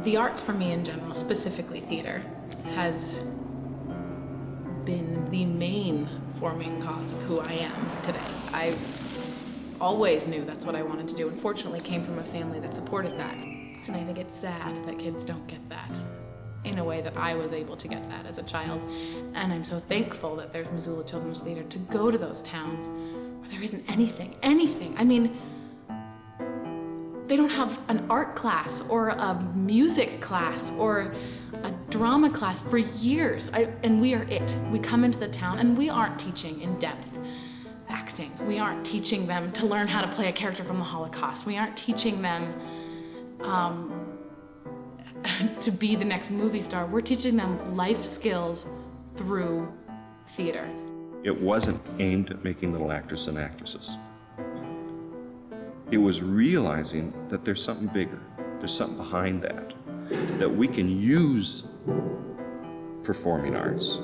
The arts for me in general, specifically theater, has been the main forming cause of who I am today. I always knew that's what I wanted to do, and fortunately came from a family that supported that. And I think it's sad that kids don't get that in a way that I was able to get that as a child. And I'm so thankful that there's Missoula Children's Theater to go to those towns where there isn't anything. I mean, they don't have an art class or a music class or a drama class for years. And we are it. We come into the town and we aren't teaching in-depth acting. We aren't teaching them to learn how to play a character from the Holocaust. We aren't teaching them to be the next movie star. We're teaching them life skills through theater. It wasn't aimed at making little actors and actresses. It was realizing that there's something bigger, there's something behind that we can use performing arts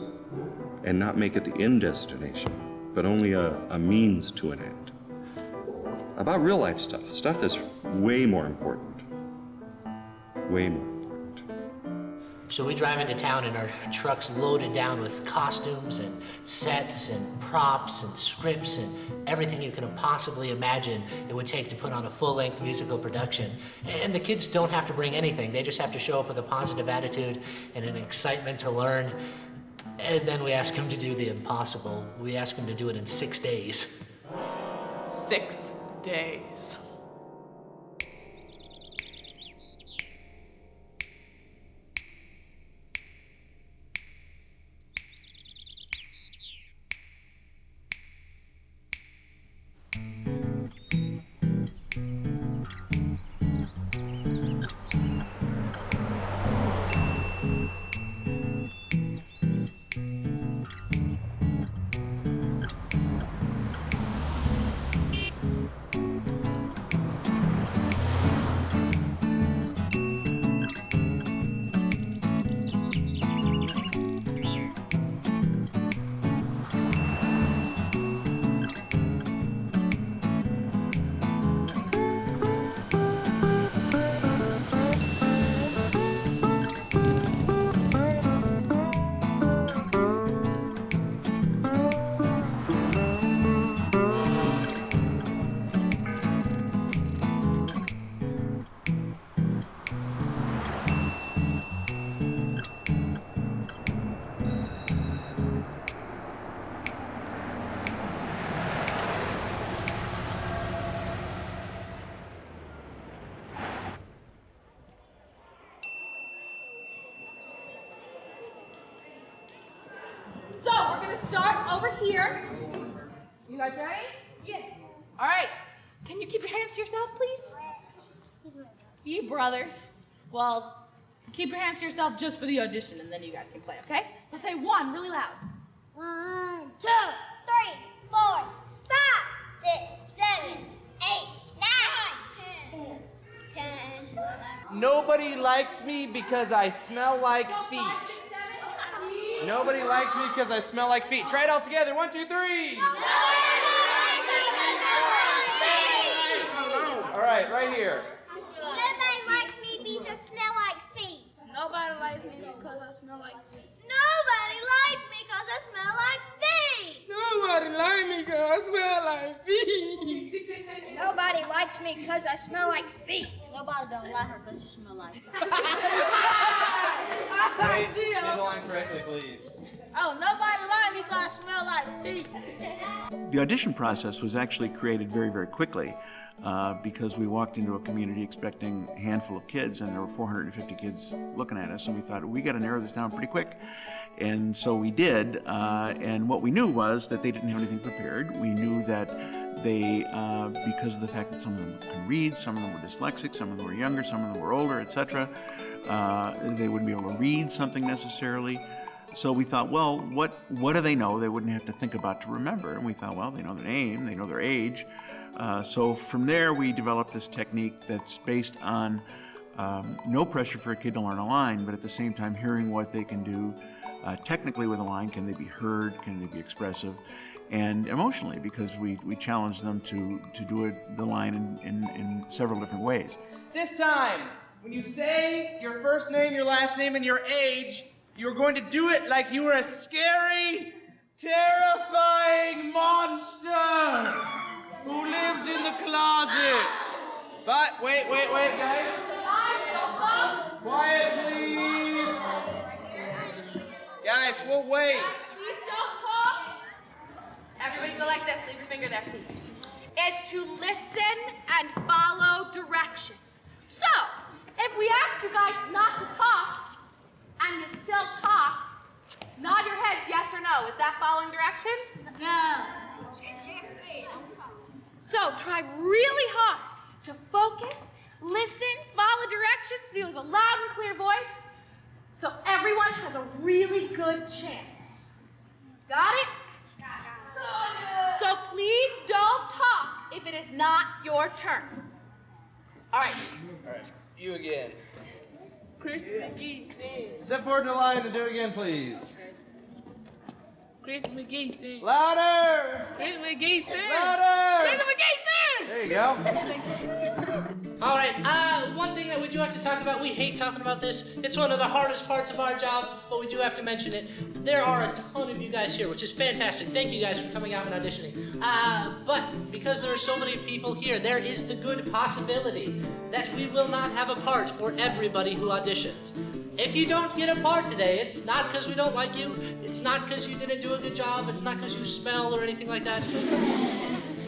and not make it the end destination, but only a means to an end. About real life stuff that's way more important, way more. So we drive into town and our truck's loaded down with costumes and sets and props and scripts and everything you can possibly imagine it would take to put on a full-length musical production. And the kids don't have to bring anything. They just have to show up with a positive attitude and an excitement to learn. And then we ask them to do the impossible. We ask them to do it in 6 days. 6 days. So we're gonna start over here. You guys ready? Yes. All right. Can you keep your hands to yourself, please? You brothers. Well, keep your hands to yourself just for the audition, and then you guys can play, okay? We'll say 1 really loud. 1, 2, 3, 4, 5, 6, 7, 8, 9, 10, 10. Nobody likes me because I smell like feet. Nobody likes me because I smell like feet. Try it all together. 1, 2, 3. All right, right here. Nobody likes me because I smell like feet. Nobody likes me because I smell like feet. Nobody likes me because I smell like feet. Nobody likes me because I smell like feet. Nobody likes me because I smell like feet. Nobody don't like her because she smell like feet. Say the line correctly, please. Oh, nobody likes me because I smell like feet. The audition process was actually created very, very quickly because we walked into a community expecting a handful of kids, and there were 450 kids looking at us, and we thought, we got to narrow this down pretty quick. And so we did, and what we knew was that they didn't have anything prepared. We knew that they, because of the fact that some of them can read, some of them were dyslexic, some of them were younger, some of them were older, etc., they wouldn't be able to read something necessarily. So we thought, well, what do they know they wouldn't have to think about to remember? And we thought, well, they know their name, they know their age. So from there, we developed this technique that's based on no pressure for a kid to learn a line, but at the same time hearing what they can do technically with a line. Can they be heard? Can they be expressive? And emotionally, because we challenge them to do the line in several different ways. This time, When you say your first name, your last name, and your age, you're going to do it like you were a scary, terrifying monster who lives in the closet. But wait, guys. Quiet, please. Guys, we'll wait. Please don't talk. Everybody go like this. Leave your finger there, please. Is to listen and follow directions. So, if we ask you guys not to talk, and you still talk, nod your heads yes or no. Is that following directions? No. So, try really hard to focus, listen, follow directions, speak with a loud and clear voice, so everyone has a really good chance. Got it? So please don't talk if it is not your turn. All right. All right, you again. Chris McGee sing. Step forward in the line and do it again, please. Chris McGee sing. Louder! Chris McGee sing. Louder! Chris McGee sing. There you go. All right, one thing that we do have to talk about, we hate talking about this. It's one of the hardest parts of our job, but we do have to mention it. There are a ton of you guys here, which is fantastic. Thank you guys for coming out and auditioning. But because there are so many people here, there is the good possibility that we will not have a part for everybody who auditions. If you don't get a part today, it's not because we don't like you, it's not because you didn't do a good job, it's not because you smell or anything like that.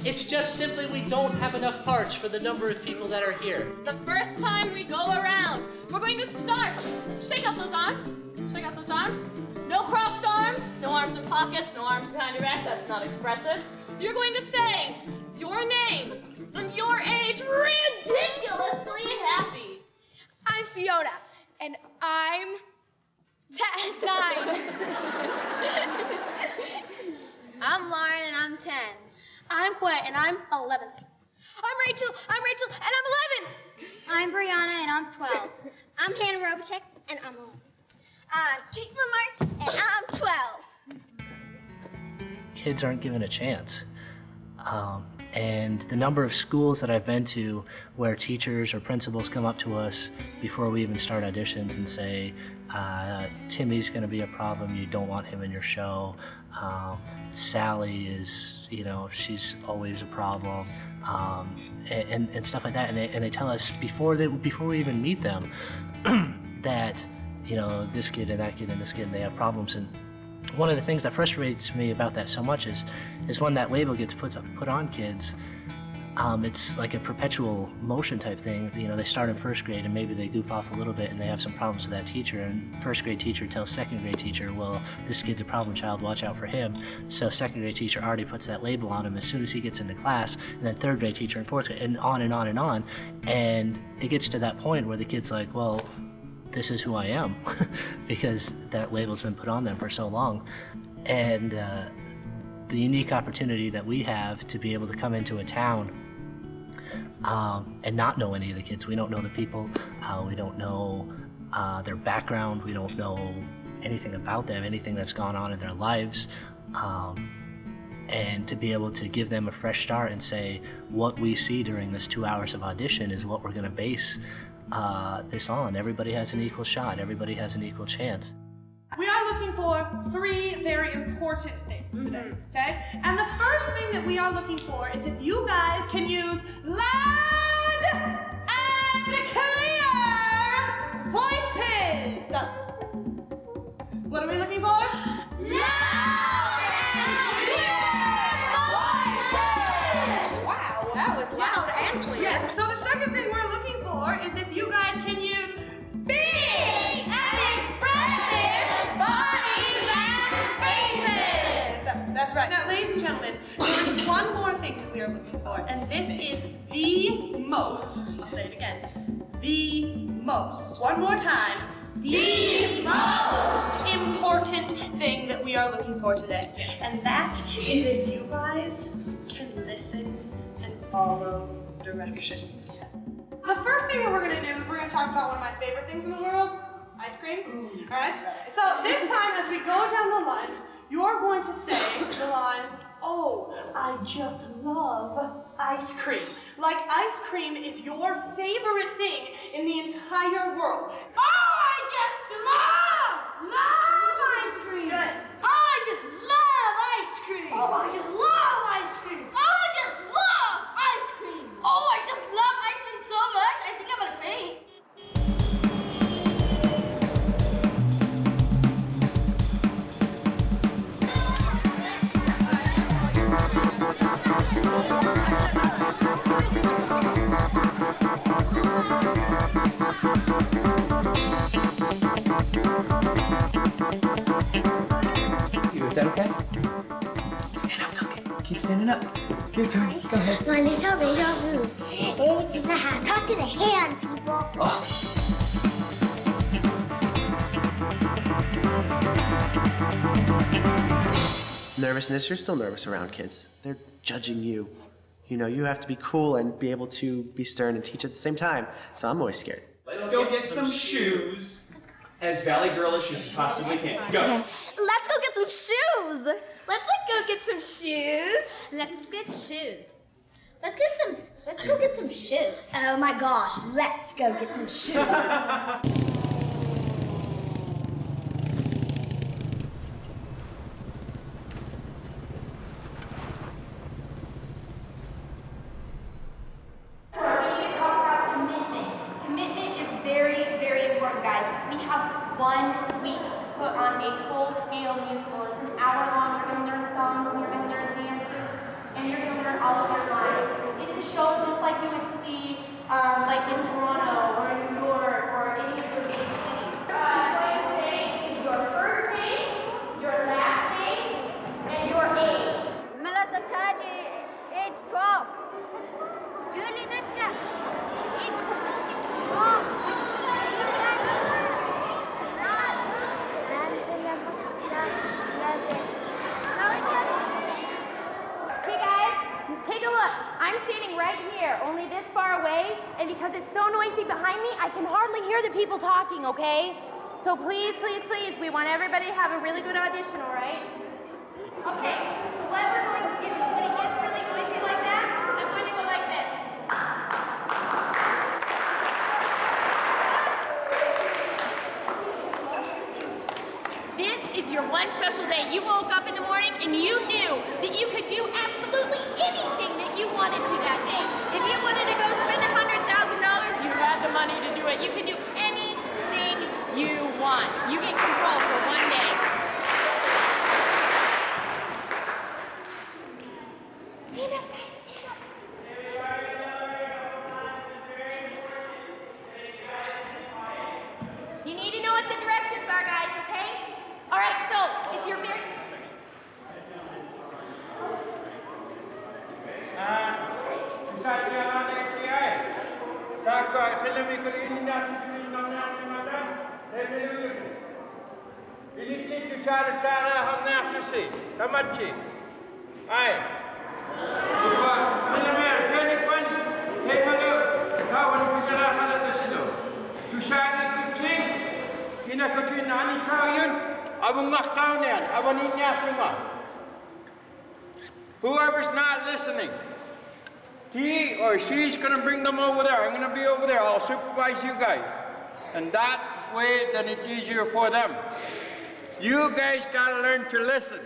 It's just simply we don't have enough parts for the number of people that are here. The first time we go around, we're going to start. Shake out those arms. Shake out those arms. No crossed arms. No arms in pockets. No arms behind your back. That's not expressive. You're going to say your name and your age ridiculously happy. I'm Fiona, and I'm 9. I'm Lauren, and I'm 10. I'm Quay, and I'm 11. I'm Rachel, and I'm 11. I'm Brianna, and I'm 12. I'm Hannah Robichek, and I'm 11. I'm Caitlin Mark, and I'm 12. Kids aren't given a chance. And the number of schools that I've been to where teachers or principals come up to us before we even start auditions and say, Timmy's going to be a problem, you don't want him in your show. Sally is, she's always a problem, and stuff like that. And they tell us before we even meet them that, this kid and that kid and this kid, they have problems. And one of the things that frustrates me about that so much is when that label gets put on kids, it's like a perpetual motion type thing. They start in first grade and maybe they goof off a little bit and they have some problems with that teacher, and first grade teacher tells second grade teacher, well, this kid's a problem child, watch out for him. So second grade teacher already puts that label on him as soon as he gets into class, and then third grade teacher and fourth grade, and on and on and on. And it gets to that point where the kid's like, well, this is who I am, because that label's been put on them for so long. And the unique opportunity that we have to be able to come into a town and not know any of the kids. We don't know the people, we don't know their background, we don't know anything about them, anything that's gone on in their lives, and to be able to give them a fresh start and say, what we see during this 2 hours of audition is what we're going to base this on. Everybody has an equal shot, everybody has an equal chance. We are looking for 3 very important things today, okay? And the first thing that we are looking for is if you guys can use loud and clear voices. What are we looking for? Loud and clear voices! Wow. That was loud and clear. Yes, so the second thing we're looking for is if you guys can use big and expressive bodies and faces. That's right. Now, ladies and gentlemen, there's one more thing that we are looking for, and this is the most, I'll say it again, the most, one more time, the most important thing that we are looking for today. And that is if you guys can listen and follow directions. The first thing that we're going to do is we're going to talk about one of my favorite things in the world, ice cream. All right? So this time as we go down the line, you're going to say the line Oh, I just love ice cream. Like ice cream is your favorite thing in the entire world. Oh, I just love ice cream. Good. Oh, I just love ice cream. Oh, I just love ice cream. Oh, I just love ice cream. Oh, I just love ice cream so much, I think I'm gonna faint. Is that okay? Stand up, Duncan. Keep standing up. Your turn. Go ahead. My little radar room. It's just a hat. Talk to the hand, people. Oh. Nervousness, you're still nervous around kids. They're judging you. You know, you have to be cool and be able to be stern and teach at the same time. So I'm always scared. Let's go get some shoes. As valley girlish as you possibly can. Go. Let's go get some shoes. Let's go get some shoes. Let's get shoes. Let's go get some shoes. Oh my gosh, let's go get some shoes. We have 1 week to put on a full-scale musical. It's an hour long. You're going to learn songs, and you're going to learn dances, and you're going to learn all of your lines. It's a show just like you would see like in Toronto or in New York or any of those big cities. What you say is your first name, your last name, and your age. Melissa Taddy, age 12. Julie Nitya, age 12. Hey guys, take a look. I'm standing right here, only this far away, and because it's so noisy behind me, I can hardly hear the people talking, okay? So please, please, please, we want everybody to have a really good audition, all right? Okay, so what we're going to do is when it gets really noisy like that, I'm going to go like this. This is your one special day. You woke up in the morning and you knew that you could do absolutely anything that you wanted to that day. If you wanted to go spend $100,000, you had the money to do it. You can do anything you want. You get control for one day. Stand up, guys. Stand up. You need to know what the directions are, guys, okay? All right, so if you're very... Whoever's not listening, he or she's going to bring them over there. I'm going to be over there. I'll supervise you guys. And that way, then it's easier for them. You guys got to learn to listen.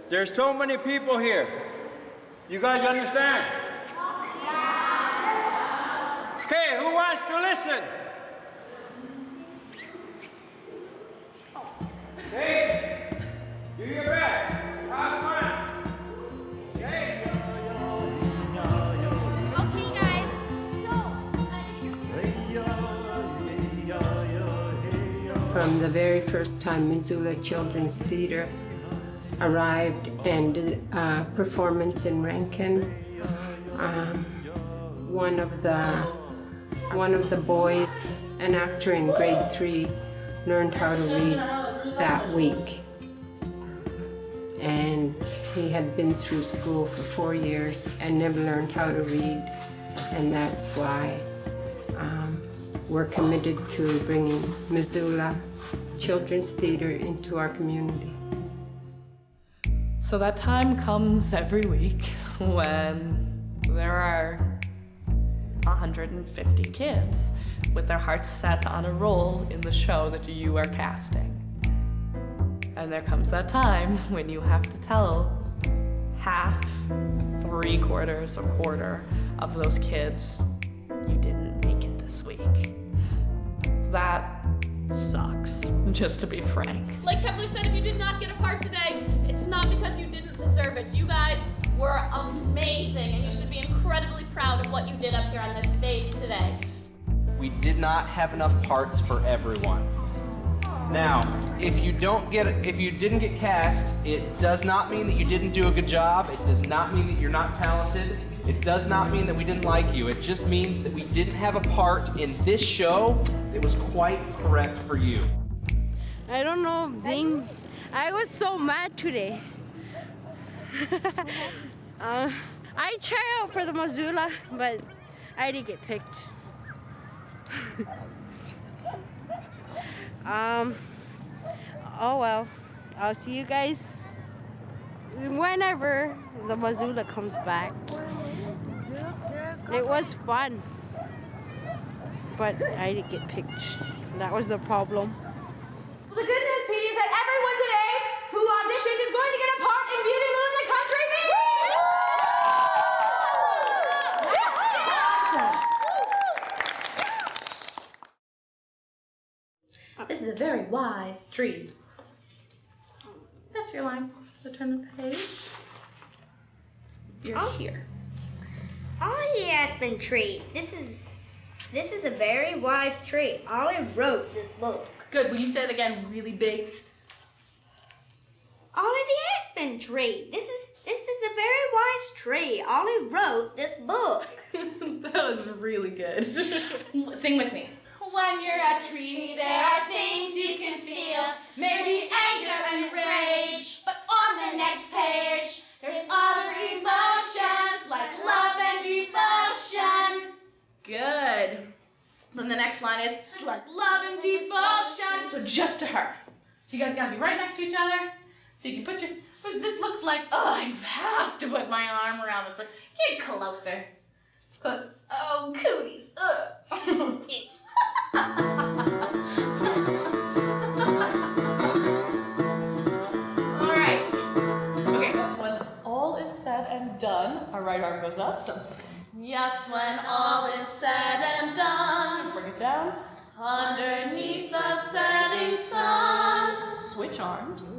There's so many people here. You guys understand? Okay, who wants to listen? Hey, do your best. Have fun. Okay. Okay, guys. From the very first time Missoula Children's Theater arrived and did a performance in Rankin, one of the boys, an actor in grade 3, learned how to read that week. And he had been through school for 4 years and never learned how to read. And that's why we're committed to bringing Missoula Children's Theater into our community. So that time comes every week when there are 150 kids with their hearts set on a role in the show that you are casting. And there comes that time when you have to tell half, 3/4, a quarter of those kids you didn't make it this week. That sucks, just to be frank. Like Kepler said, if you did not get a part today, it's not because you didn't deserve it. You guys were amazing, and you should be incredibly proud of what you did up here on this stage today. We did not have enough parts for everyone. Now, if you didn't get cast, it does not mean that you didn't do a good job. It does not mean that you're not talented. It does not mean that we didn't like you. It just means that we didn't have a part in this show that was quite correct for you. I don't know, I was so mad today. I tried out for the Missoula, but I didn't get picked. Oh well, I'll see you guys whenever the Missoula comes back. It was fun, but I didn't get picked. That was the problem. Well, the good news, Petey, is that everyone today who auditioned is going to get a part in Beauty Lou and the Country Bee! This is a very wise tree. That's your line. So turn the page. You're here. Ollie Aspen tree. This is a very wise tree. Ollie wrote this book. Good. Will you say it again really big? Ollie the Aspen tree. This is a very wise tree. Ollie wrote this book. That was really good. Sing with me. When you're a tree, there are things you can feel. Maybe anger and rage. But on the next page, there's other emotions like love and devotions. Good. Then the next line is like love and devotion. So just to her. So you guys gotta be right next to each other. So you can put your, this looks like, oh, I have to put my arm around this, but get closer. Oh, cooties. Alright. Okay, Yes, when all is said and done, our right arm goes up. So, Yes, when all is said and done, bring it down. underneath the setting sun, Switch arms.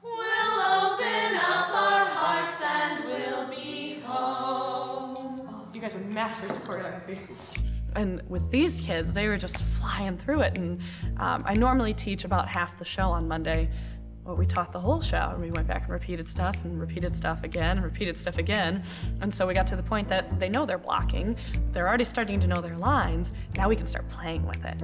we'll open up our hearts and we'll be home. Oh, you guys are masters of choreography. And with these kids, they were just flying through it. And I normally teach about half the show on Monday. Well, we taught the whole show, and we went back and repeated stuff again, and repeated stuff again. And so we got to the point that they know they're blocking. They're already starting to know their lines. Now we can start playing with it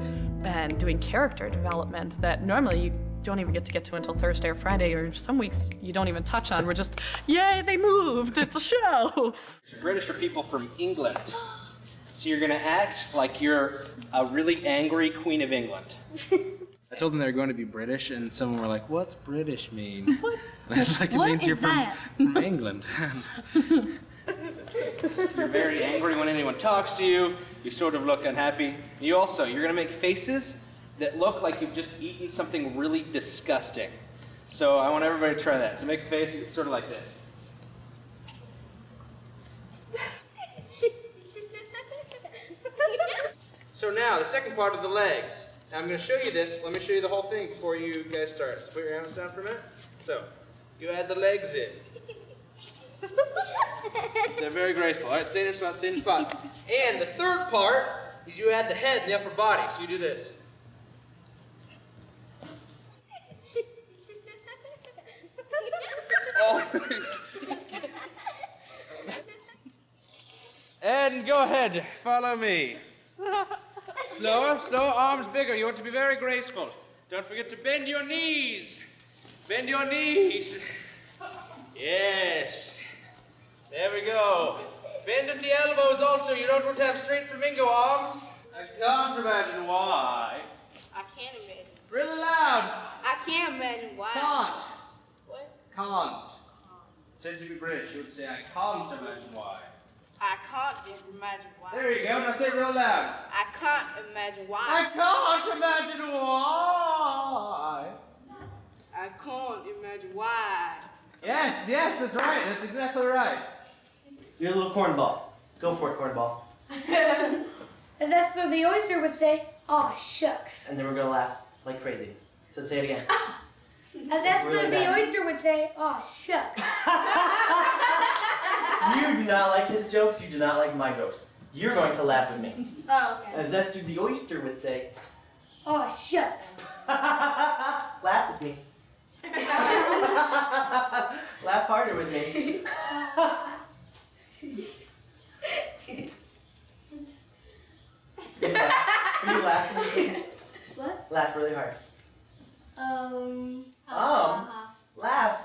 and doing character development that normally you don't even get to until Thursday or Friday, or some weeks you don't even touch on. We're just, yay, they moved, it's a show. British are people from England. So you're gonna act like you're a really angry Queen of England. I told them they were going to be British, and someone were like, "What's British mean?" What? And I was like, "It What means is you're that? from England." You're very angry when anyone talks to you. You sort of look unhappy. You're gonna make faces that look like you've just eaten something really disgusting. So I want everybody to try that. So make a face, it's sort of like this. So now, the second part of the legs. Now I'm going to show you this. Let me show you the whole thing before you guys start. So put your hands down for a minute. So, you add the legs in. They're very graceful. All right, stay in your spot, stay in your spot. And the third part is you add the head and the upper body. So you do this. And go ahead, follow me. Slower, arms bigger. You want to be very graceful. Don't forget to bend your knees. Bend your knees. Yes. There we go. Bend at the elbows also. You don't want to have straight flamingo arms. I can't imagine why. I can't imagine. Really loud. I can't imagine why. Can't. What? Can't. Said to be British, you would say, I can't imagine why. I can't imagine why. There you go, now say it real loud. I can't imagine why. I can't imagine why. I can't imagine why. Yes, that's right. That's exactly right. You're a little cornball. Go for it, cornball. As Esther the oyster would say, aw, shucks. And then we're gonna laugh like crazy. So say it again. As Esther really the bad. oyster would say, aw, shucks. You do not like his jokes, you do not like my jokes. You're going to laugh with me. Oh, okay. As Esther the oyster would say, Aw, shucks. laugh with me. Laugh harder with me. Can you laugh with me, please? What? Laugh really hard. Laugh.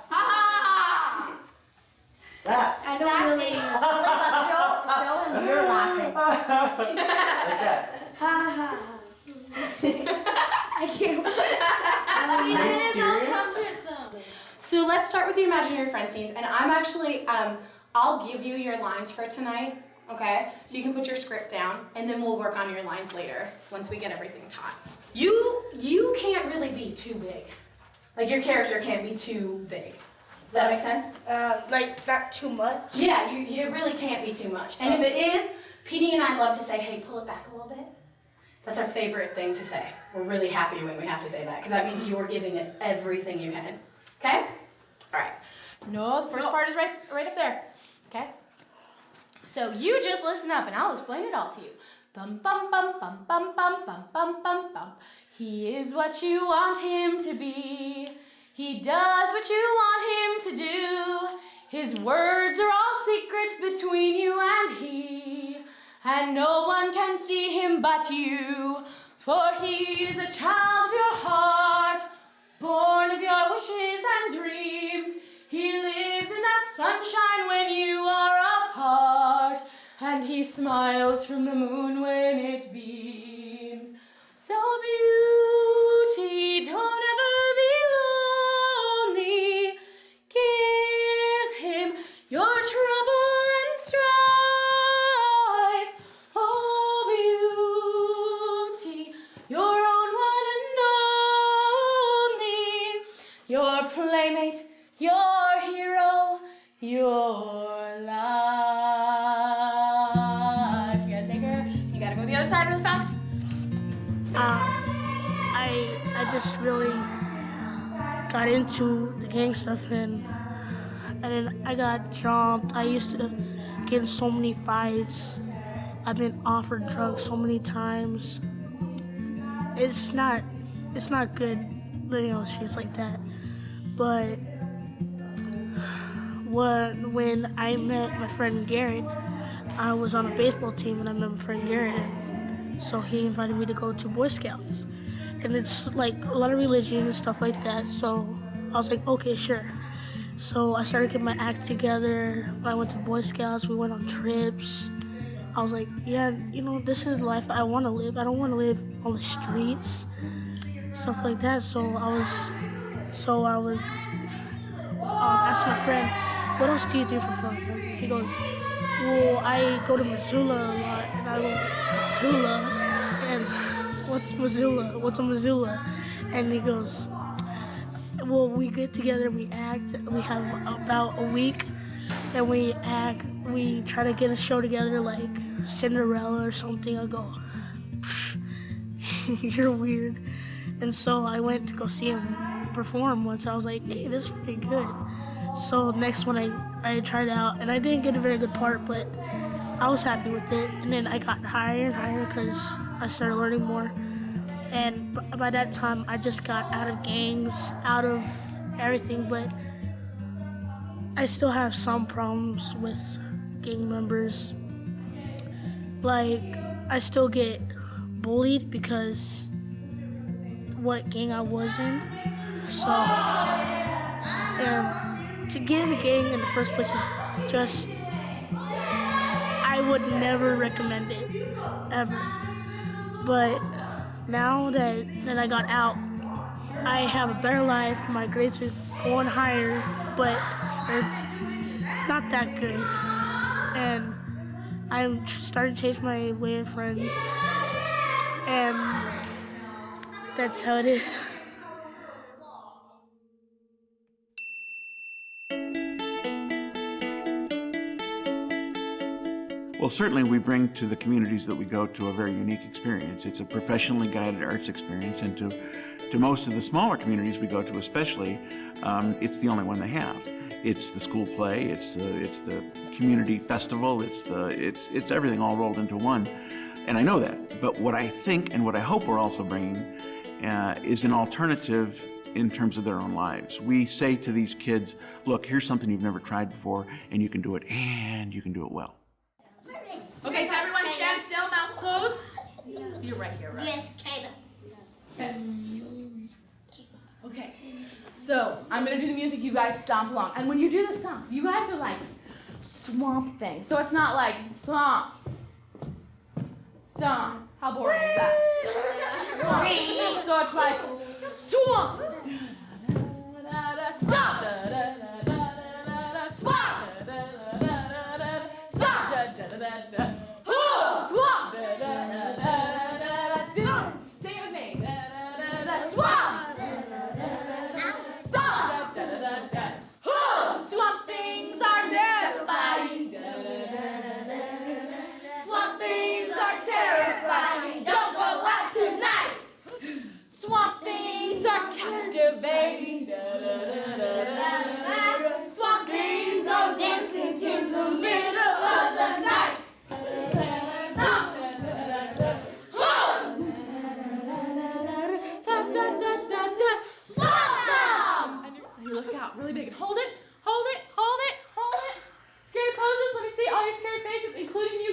Laugh. I don't really. Show him you're laughing. Like that. Ha ha ha. I can't. He's in his own comfort zone. So let's start with the imaginary friend scenes, and I'm actually, I'll give you your lines for tonight, okay? So you can put your script down, and then we'll work on your lines later once we get everything taught. You can't really be too big. Like your character can't be too big. Does that make sense? Like not too much. Yeah, you really can't be too much. And if it is, PD and I love to say, hey, pull it back a little bit. That's our favorite thing to say. We're really happy when we have to say that, because that means you're giving it everything you can. Okay? All right. No, the first part is right up there. Okay? So you just listen up, and I'll explain it all to you. Bum bum bum bum bum bum bum bum bum bum. He is what you want him to be. He does what you want him to do. His words are all secrets between you and he. And no one can see him but you. For he is a child of your heart, born of your wishes and dreams. He lives in the sunshine when you are apart, and he smiles from the moon when it beams. So beauty, don't ever be lonely. Give him your trouble and strife. Oh, beauty, your own one and only. Your playmate, your hero, your life. You gotta take her. You gotta go to the other side really fast. I just really got into the gang stuff and then I got jumped. I used to get in so many fights. I've been offered drugs so many times. It's not good living on the streets like that. But when I met my friend Garrett, I was on a baseball team and I met my friend Garrett, and so he invited me to go to Boy Scouts. And it's like a lot of religion and stuff like that, so I was like, okay, sure. So I started getting my act together. When I went to Boy Scouts, we went on trips. I was like, yeah, this is the life I want to live. I don't want to live on the streets, stuff like that. So I was asking my friend, what else do you do for fun? He goes, well, I go to Missoula a lot, and I go, Missoula? And what's Missoula? What's a Missoula? And he goes, well, we get together, we act, we have about a week, and we act, we try to get a show together like Cinderella or something. I go, you're weird. And so I went to go see him perform once. I was like, hey, this is pretty good. So next one I tried out, and I didn't get a very good part, but I was happy with it. And then I got higher and higher because I started learning more. And by that time, I just got out of gangs, out of everything, but I still have some problems with gang members. Like, I still get bullied because what gang I was in. So, and to get in a gang in the first place is just, I would never recommend it, ever. But now that I got out, I have a better life, my grades are going higher, but they're not that good. And I'm starting to change my way of friends, and that's how it is. Well, certainly we bring to the communities that we go to a very unique experience. It's a professionally guided arts experience, and to most of the smaller communities we go to especially, it's the only one they have. It's the school play, it's the community festival, it's everything all rolled into one. And I know that, but what I think and what I hope we're also bringing is an alternative in terms of their own lives. We say to these kids, look, here's something you've never tried before, and you can do it, and you can do it well. Okay, so everyone stand still, mouths closed. So you're right here, right? Yes, Kayla. Okay, so I'm gonna do the music, you guys stomp along. And when you do the stomps, you guys are like swamp thing. So it's not like swamp, stomp. How boring is that? So it's like swamp, stomp, swamp, swamp, sing it with me. Swamp, stop. Swamp things are terrifying. Swamp things are terrifying. Don't go out tonight. Swamp things are captivating. Swamp things go dancing in the middle of the night. You look out really big and hold it, hold it, hold it, hold it. Scary poses, let me see all your scary faces, including you,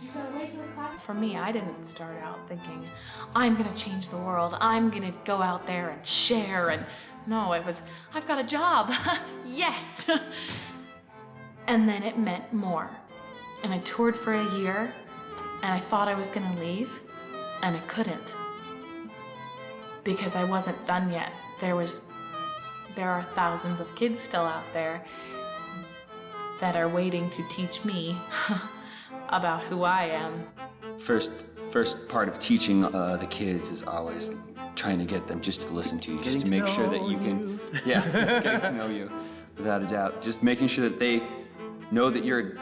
You gotta wait till the clap. For me, I didn't start out thinking, I'm gonna change the world, I'm gonna go out there and share, and no, it was, I've got a job, yes. And then it meant more. And I toured for a year, and I thought I was gonna leave, and I couldn't. Because I wasn't done yet. There are thousands of kids still out there that are waiting to teach me about who I am. First part of teaching the kids is always trying to get them just to listen to you, just to make sure that you can, getting to know you, without a doubt. Just making sure that they know that you're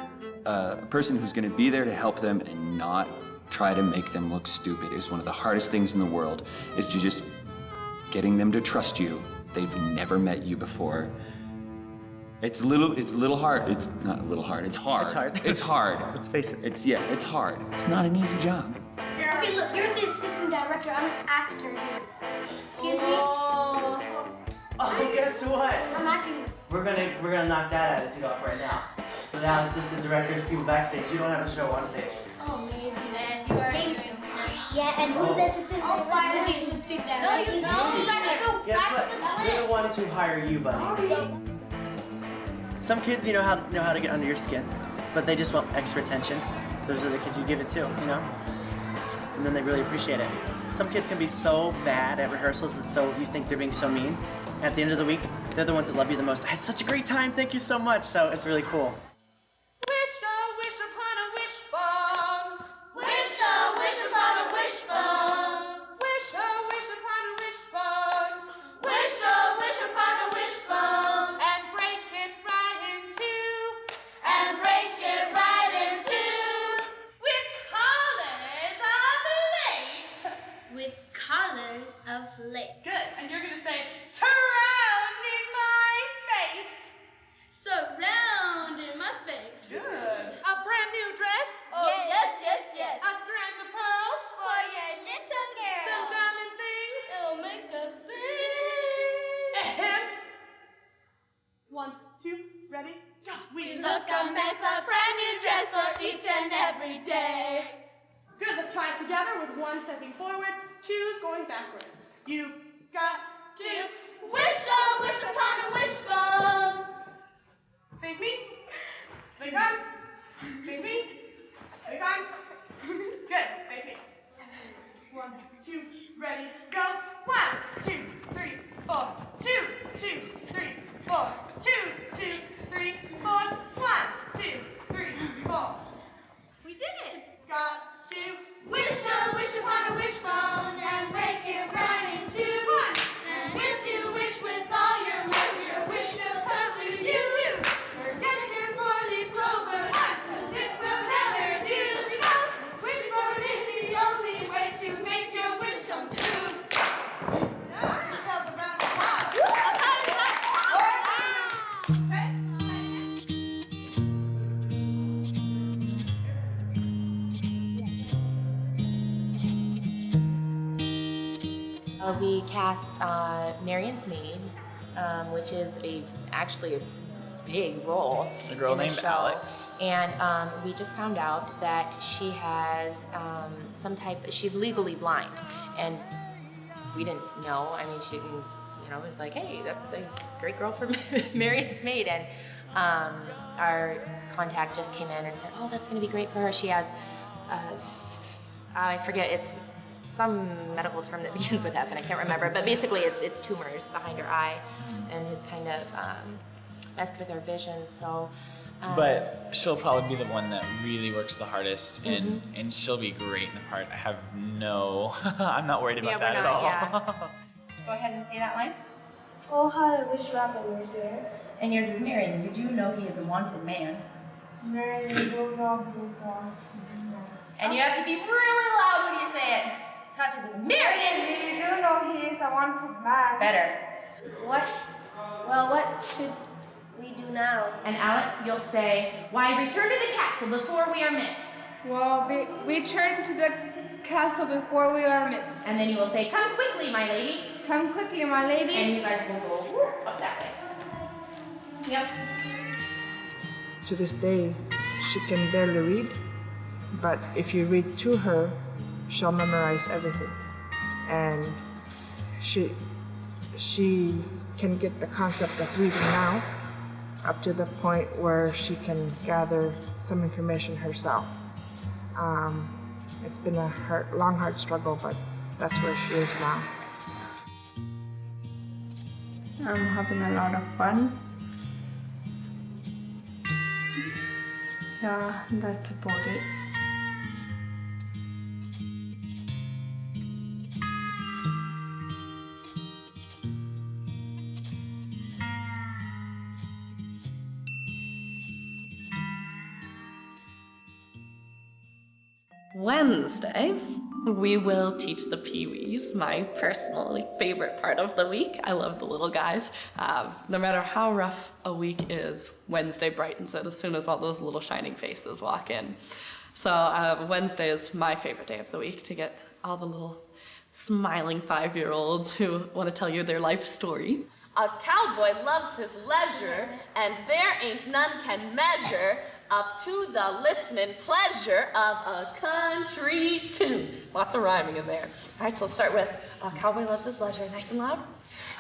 a person who's going to be there to help them and not try to make them look stupid. Is one of the hardest things in the world, is to just getting them to trust you. They've never met you before. It's a little hard. It's not a little hard. It's hard. It's hard. It's hard. Let's face it. It's hard. It's not an easy job. Okay, look, you're the assistant director. I'm an actor here. Excuse me? Oh, guess what? I'm acting this. We're gonna knock that attitude off right now. So now assistant directors, people backstage, you don't have a show on stage. Oh, maybe. And you are yeah, and who's the assistant director? Oh, fine, the assistant director. No, you guys go Guess back what? to the We're the ones who hire you, buddies. Some kids, know how to get under your skin, but they just want extra attention. Those are the kids you give it to, and then they really appreciate it. Some kids can be so bad at rehearsals, and so you think they're being so mean. At the end of the week, they're the ones that love you the most. I had such a great time. Thank you so much. So it's really cool. Wish upon a wishbone. Wish upon a wishbone. Wish upon a wishbone. Wish upon a wishbone. And break it right in two. And break it right in two. With collars of lace. With collars of lace. Good. And you're gonna say, surrounding my face. Surrounding my face. Good. A brand new dress. Oh, yes. A strand of pearls. For your little girl. Some diamond things. It'll make us sing. And 1, 2, ready, go. We look a mess, a brand new dress for each and every day. Good, let's try it together with 1 stepping forward, 2 going backwards. You got to wish upon a wishbone. Face me. There comes. Face me. There comes. Good. Face me. 1, 2, ready, go. 1, 2, 3, 4. 2, 2, 3, 4. 2, 2, 3, 4. 1, 2, 3, 4. We did it. Got to wish upon a wishbone and break it right in two. And if you wish with all your might, your wish will come to you. Forget your 4-leaf clover, 'cause it will never do to go. Wishbone is the only way to make your wish come true. Now, yourselves a round of applause. We cast Marion's maid, which is actually a big role. A girl in the named show. Alex. And we just found out that she has she's legally blind, and we didn't know. I mean, she, was like, hey, that's a great girl for Marion's maid, and our contact just came in and said, oh, that's going to be great for her. She has, I forget, it's some medical term that begins with F, and I can't remember, but basically it's tumors behind her eye, and has kind of messed with her vision. So, But she'll probably be the one that really works the hardest, and she'll be great in the part. I have I'm not worried about that at all. Go ahead and say that line. Oh, how I wish Robin were here. And yours is Marion. You do know he is a wanted man. Marion will know he is wanted man. And you have to be really loud when you say it. Not just like, Marion! You do know he is a wanted man. Better. What should we do now? And Alex, you'll say, why return to the castle before we are missed. Well, we return to the castle before we are missed. And then you will say, come quickly, my lady. Come quickly, my lady. And you guys will go whoop, up that way. Yep. To this day, she can barely read, but if you read to her, she'll memorize everything. And she can get the concept of reading now up to the point where she can gather some information herself. It's been a long, hard struggle, but that's where she is now. I'm having a lot of fun. Yeah, that's about it. Wednesday, we will teach the Pee-wees, my personally favorite part of the week. I love the little guys. No matter how rough a week is, Wednesday brightens it as soon as all those little shining faces walk in. So Wednesday is my favorite day of the week to get all the little smiling 5-year-olds who want to tell you their life story. A cowboy loves his leisure, and there ain't none can measure up to the listening pleasure of a country tune. Lots of rhyming in there. All right, so let's start with a cowboy loves his leisure. Nice and loud.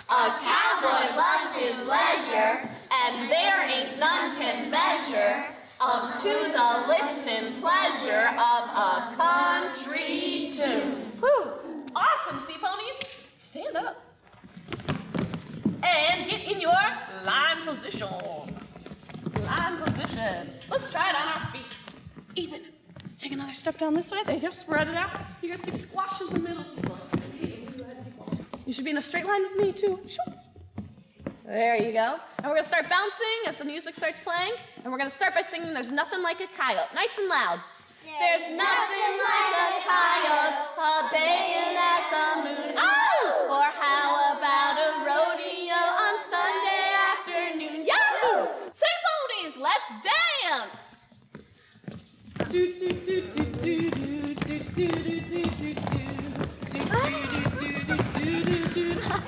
A cowboy loves his leisure, and there ain't none can measure up to the listening pleasure of a country tune. Whew. Awesome, sea ponies. Stand up. And get in your line position. Line position. Let's try it on our feet. Ethan, take another step down this way. There you go. Spread it out. You guys keep squashing the middle. You should be in a straight line with me, too. There you go. And we're going to start bouncing as the music starts playing. And we're going to start by singing There's Nothing Like a Coyote. Nice and loud. There's nothing like a coyote baying at the moon. Oh! Or how about a rodeo on Sunday afternoon? Yahoo! Say ponies, let's dance!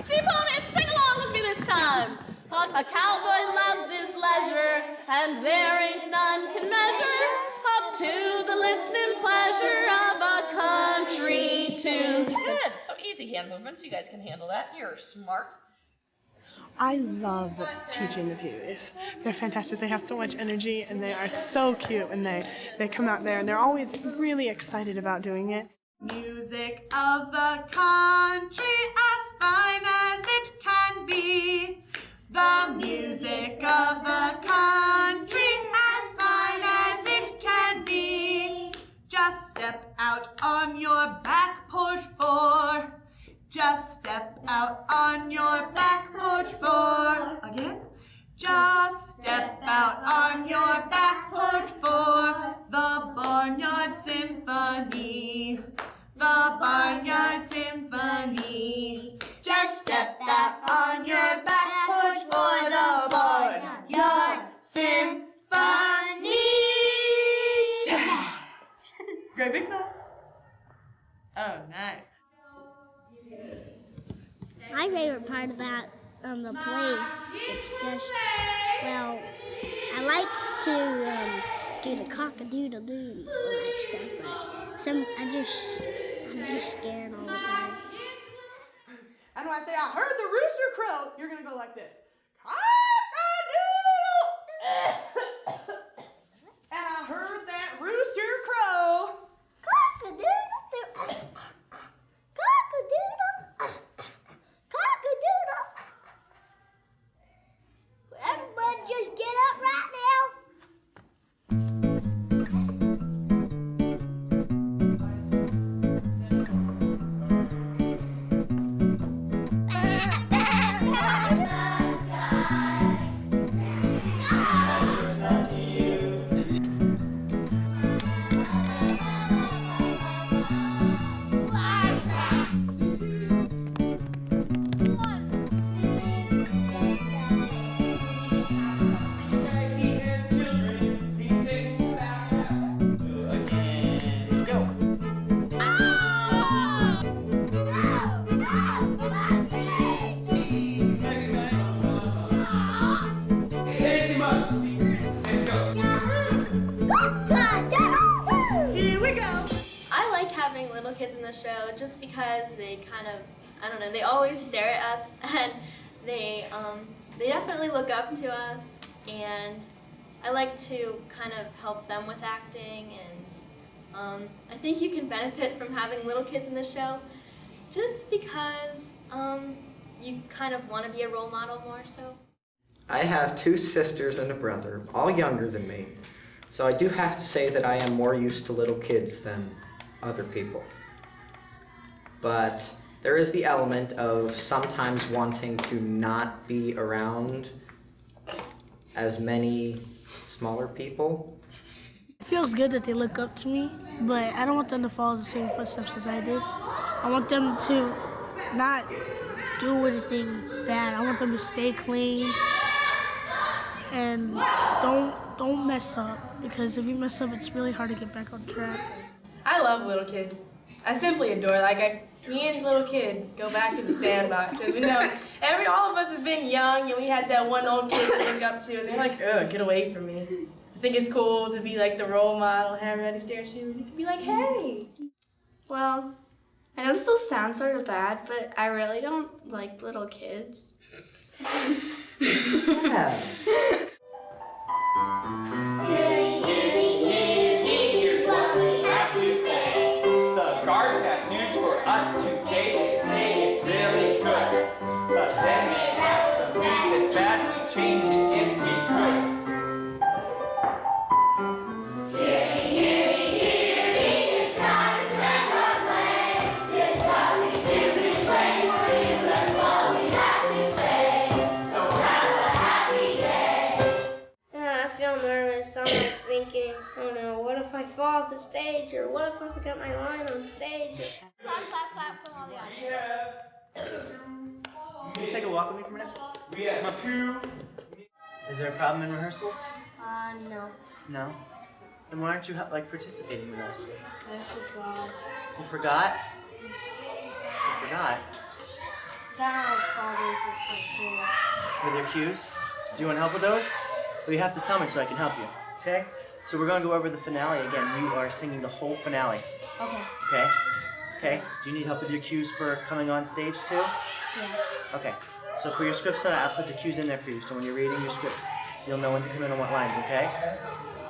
Sea ponies, sing along with me this time. A cowboy loves his leisure, and there ain't none can measure up to the listening pleasure of a country tune. Good, so easy hand movements. You guys can handle that. You're smart. I love teaching the Pee-wees. They're fantastic. They have so much energy, and they are so cute, and they come out there, and they're always really excited about doing it. Music of the country as fine as it can be. The music of the country as fine as it can be. Just step out on your back porch for. Just step out on your back porch for. Again. Just step out on your back porch for the Barnyard Symphony. The Barnyard Symphony. Just step out on your back porch for the Barnyard Symphony. Yeah. Great big smile. Oh, nice. My favorite part about the plays, it's just, well, I like to do the cock-a-doodle-doo and all that stuff, but I'm just scared all the time. And when I say I heard the rooster crow, you're gonna go like this. Cock-a-doodle! And I heard that rooster crow. Cock-a-doodle-doo. Cock-a-doodle. Cock-a-doodle. Everybody just get up right now. Kids in the show just because they kind of, I don't know, they always stare at us and they definitely look up to us, and I like to kind of help them with acting, and I think you can benefit from having little kids in the show just because you kind of want to be a role model more so. I have 2 sisters and a brother, all younger than me, so I do have to say that I am more used to little kids than other people. But there is the element of sometimes wanting to not be around as many smaller people. It feels good that they look up to me, but I don't want them to follow the same footsteps as I did. I want them to not do anything bad. I want them to stay clean and don't mess up, because if you mess up, it's really hard to get back on track. I love little kids. I simply adore it. Me and little kids go back to the sandbox, because we know all of us have been young, and we had that one old kid to look up to, and they're like, ugh, get away from me. I think it's cool to be like the role model, have everybody stare at you, and you can be like, hey. Well, I know this will sound sort of bad, but I really don't like little kids. Yeah. Here's what we have to say. The guards have news for us today. They say it's really good. But then they have some news that's bad. We change it if we could. It's time to spend our play. It's what we do to play for you. That's all we have to say. So have a happy day. I feel nervous. I'm like thinking, oh no, what if I fall off the stage? Or what if I forget my line on stage? Clap, clap, clap from all the audience. Can you take a walk with me for a minute? We have 2. Is there a problem in rehearsals? No. No? Then why aren't you participating with us? I forgot. You forgot? You forgot? That problems are quite cool. With your cues? Do you want help with those? Well, you have to tell me so I can help you, okay? So we're going to go over the finale again. You are singing the whole finale. Okay. Okay? Okay. Do you need help with your cues for coming on stage too? Yeah. Okay. So for your scripts, I'll put the cues in there for you. So when you're reading your scripts, you'll know when to come in on what lines, okay?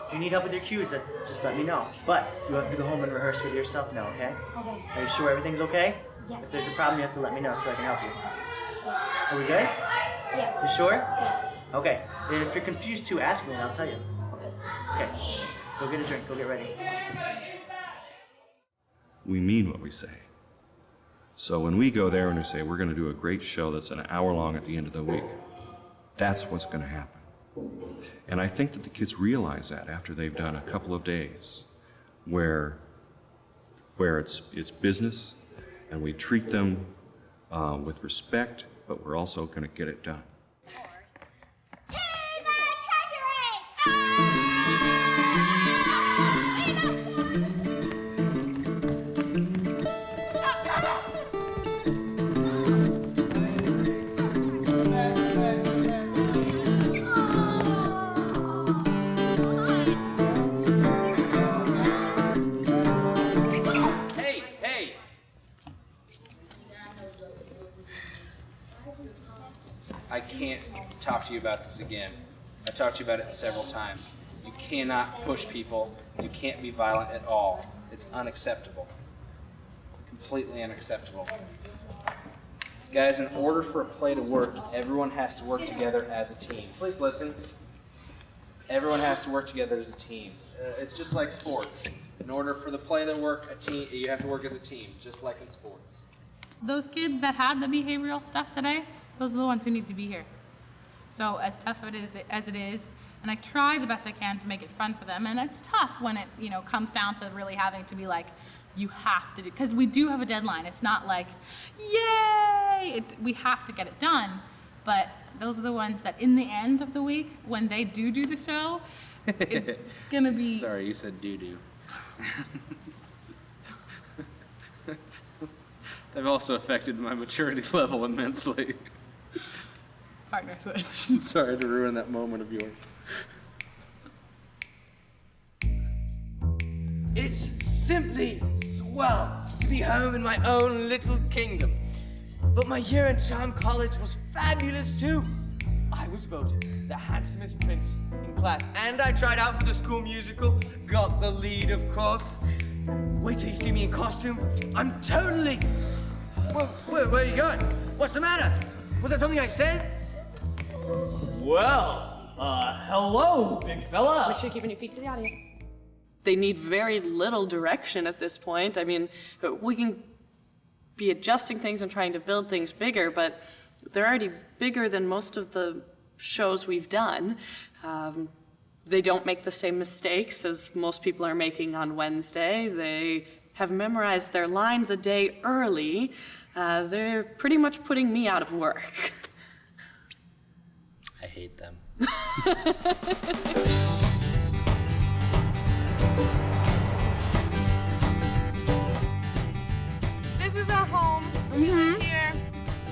If you need help with your cues, just let me know. But you have to go home and rehearse with yourself now, okay? Okay. Are you sure everything's okay? Yeah. If there's a problem, you have to let me know so I can help you. Are we good? Yeah. You sure? Yeah. Okay. And if you're confused too, ask me and I'll tell you. Okay. Go get a drink. Go get ready. We mean what we say. So when we go there and we say we're going to do a great show that's an hour long at the end of the week, that's what's going to happen. And I think that the kids realize that after they've done a couple of days where it's business and we treat them with respect, but we're also going to get it done. Hey! I can't talk to you about this again. I talked to you about it several times. You cannot push people. You can't be violent at all. It's unacceptable. Completely unacceptable. Guys, in order for a play to work, everyone has to work together as a team. Please listen. Everyone has to work together as a team. It's just like sports. In order for the play to work, you have to work as a team, just like in sports. Those kids that had the behavioral stuff today, those are the ones who need to be here. So as tough as it is, and I try the best I can to make it fun for them, and it's tough when it comes down to really having to be like, you have to do, because we do have a deadline. It's not like, yay! We have to get it done, but those are the ones that in the end of the week, when they do the show, it's gonna be... Sorry, you said doo-doo. They've also affected my maturity level immensely. Partner switch. Sorry to ruin that moment of yours. It's simply swell to be home in my own little kingdom. But my year in Charm College was fabulous too. I was voted the handsomest prince in class, and I tried out for the school musical, got the lead, of course. Wait till you see me in costume. I'm totally... Where are you going? What's the matter? Was that something I said? Well, hello, big fella. Make sure you're keeping your feet to the audience. They need very little direction at this point. I mean, we can be adjusting things and trying to build things bigger, but they're already bigger than most of the shows we've done. They don't make the same mistakes as most people are making on Wednesday. They have memorized their lines a day early. They're pretty much putting me out of work. I hate them. This is our home. We live here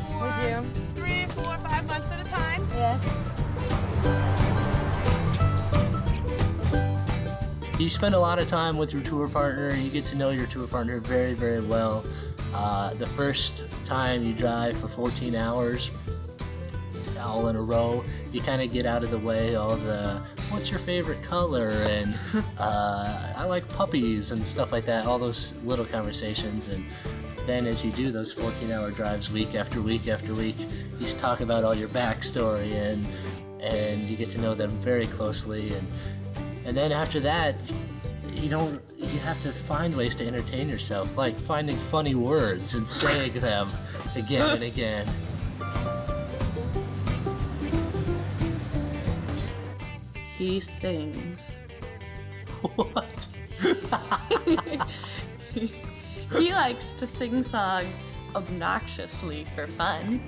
for We do. 3, 4, 5 months at a time. Yes. You spend a lot of time with your tour partner, and you get to know your tour partner very, very well. The first time you drive for 14 hours, all in a row, you kind of get out of the way all the, what's your favorite color, and I like puppies and stuff like that, all those little conversations. And then as you do those 14-hour drives week after week after week, you just talk about all your backstory, and you get to know them very closely. And then after that, you have to find ways to entertain yourself, like finding funny words and saying them again and again. He sings. What? He likes to sing songs obnoxiously for fun.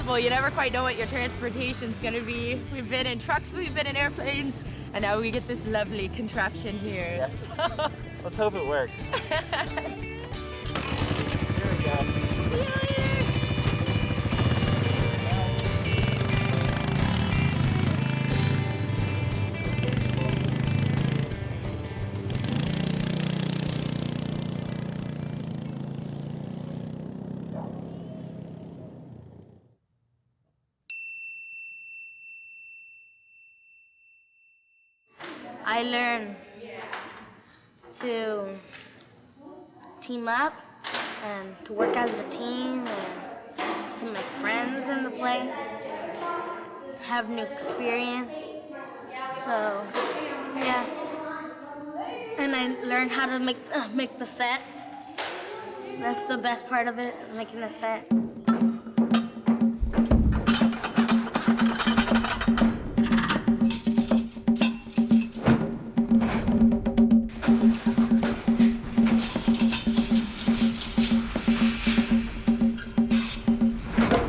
Well, you never quite know what your transportation's gonna be. We've been in trucks, we've been in airplanes, and now we get this lovely contraption here. Yes. Let's hope it works. Here we go. See you later. I learn to team up and to work as a team and to make friends in the play, have new experience. So, yeah. And I learned how to make the sets. That's the best part of it, making the set.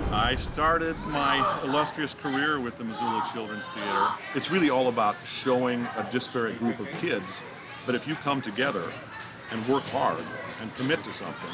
I started my illustrious career with the Missoula Children's Theater. It's really all about showing a disparate group of kids that if you come together and work hard and commit to something,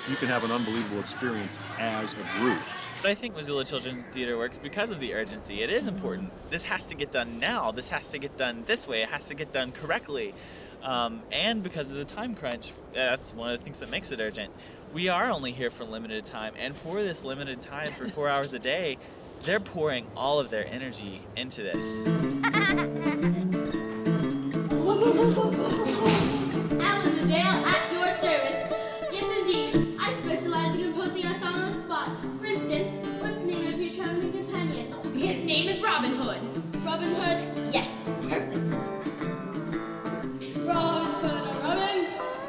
you can have an unbelievable experience as a group. But I think Missoula Children's Theater works because of the urgency. It is important. This has to get done now. This has to get done this way. It has to get done correctly. And because of the time crunch, that's one of the things that makes it urgent. We are only here for a limited time, and for this limited time, for 4 hours a day, they're pouring all of their energy into this. Alan the Dale at your service. Yes, indeed. I specialize in composing a song on the spot. For instance, what's the name of your traveling companion? His name is Robin Hood. Robin Hood? Yes. Perfect. Robin Hood, oh Robin.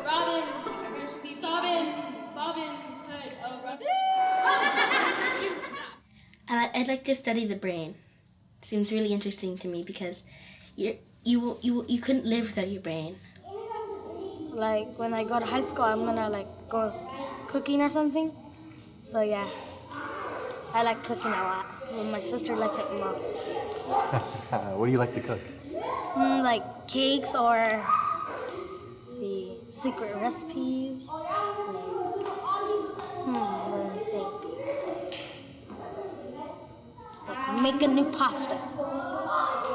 Robin, everyone should be sobbing. Robin Hood, oh Robin. I'd like to study the brain. It seems really interesting to me because you couldn't live without your brain. Like when I go to high school, I'm gonna go cooking or something. So yeah, I like cooking a lot. Well, my sister likes it most. What do you like to cook? Like cakes or secret recipes. Let me think. Like make a new pasta.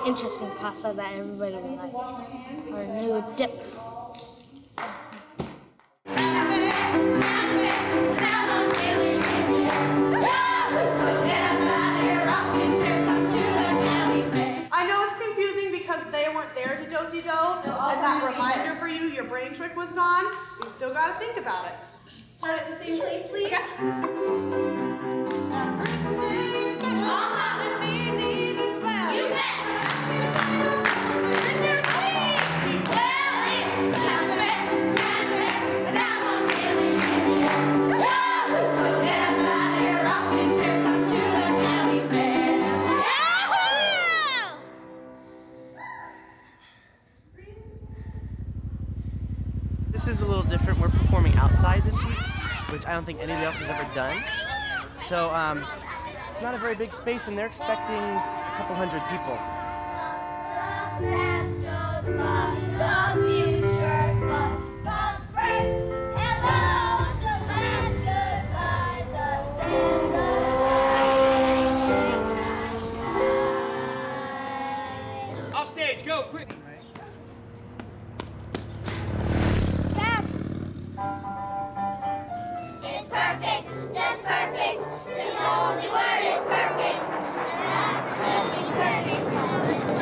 Interesting pasta that everybody will like. Or a new dip. I know it's confusing because they weren't there to do-si-do, and that reminder for you, your brain trick was gone. You still gotta think about it. Start at the same place, please. This is a little different. We're performing outside this week, which I don't think anybody else has ever done. So, not a very big space, and they're expecting a couple hundred people. Off stage, go, quick! It's perfect, just perfect. The only word is perfect. An absolutely perfect holiday.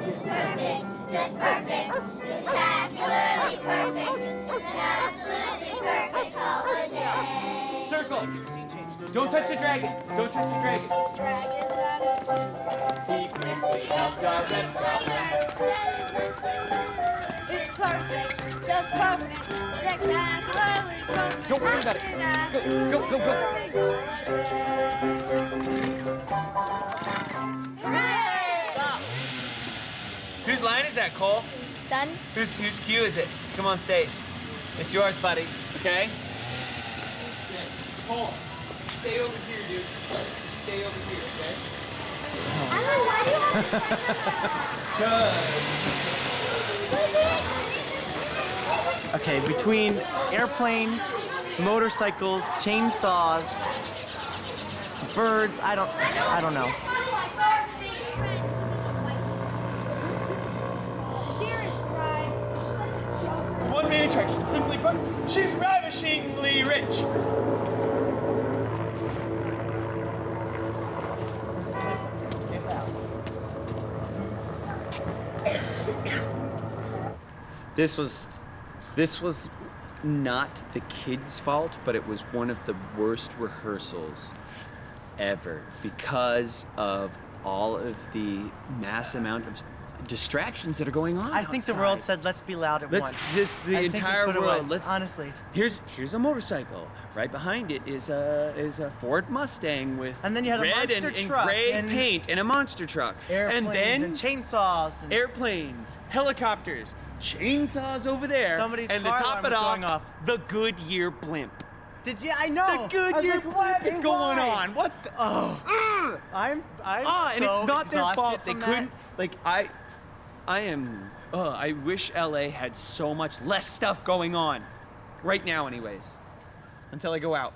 It's perfect, just perfect. Spectacularly perfect. An absolutely perfect holiday. Circle! Don't touch the dragon! Don't touch the dragon! Dragons out of He quickly helped our reptile friend. It's perfect, just perfect. Spectacularly perfect. Don't worry about it. Go, go, go, go. Stop. Whose line is that, Cole? Son? Whose cue is it? Come on stage. It's yours, buddy. Okay? Cole, stay over here, dude. Stay over here, okay? Alan, why do you have Good. Okay, between airplanes, motorcycles, chainsaws, birds, I don't know. One main attraction, simply put, she's ravishingly rich. This was not the kids' fault, but it was one of the worst rehearsals ever because of all of the mass amount of distractions that are going on. I think the world said, let's be loud at once. The I think entire that's what world. it was, Let's honestly. Here's a motorcycle. Right behind it is a Ford Mustang with and then you had a red monster and truck gray and paint and a monster truck. Airplanes and then and chainsaws. And airplanes, helicopters, chainsaws over there. Somebody's and to car top alarm it was off, going off. the Goodyear blimp. Did you? I know. The Goodyear blimp is going on. What the? Oh. I'm and so it's not their exhausted fault. They from couldn't. that. Like I wish LA had so much less stuff going on. Right now, anyways. Until I go out.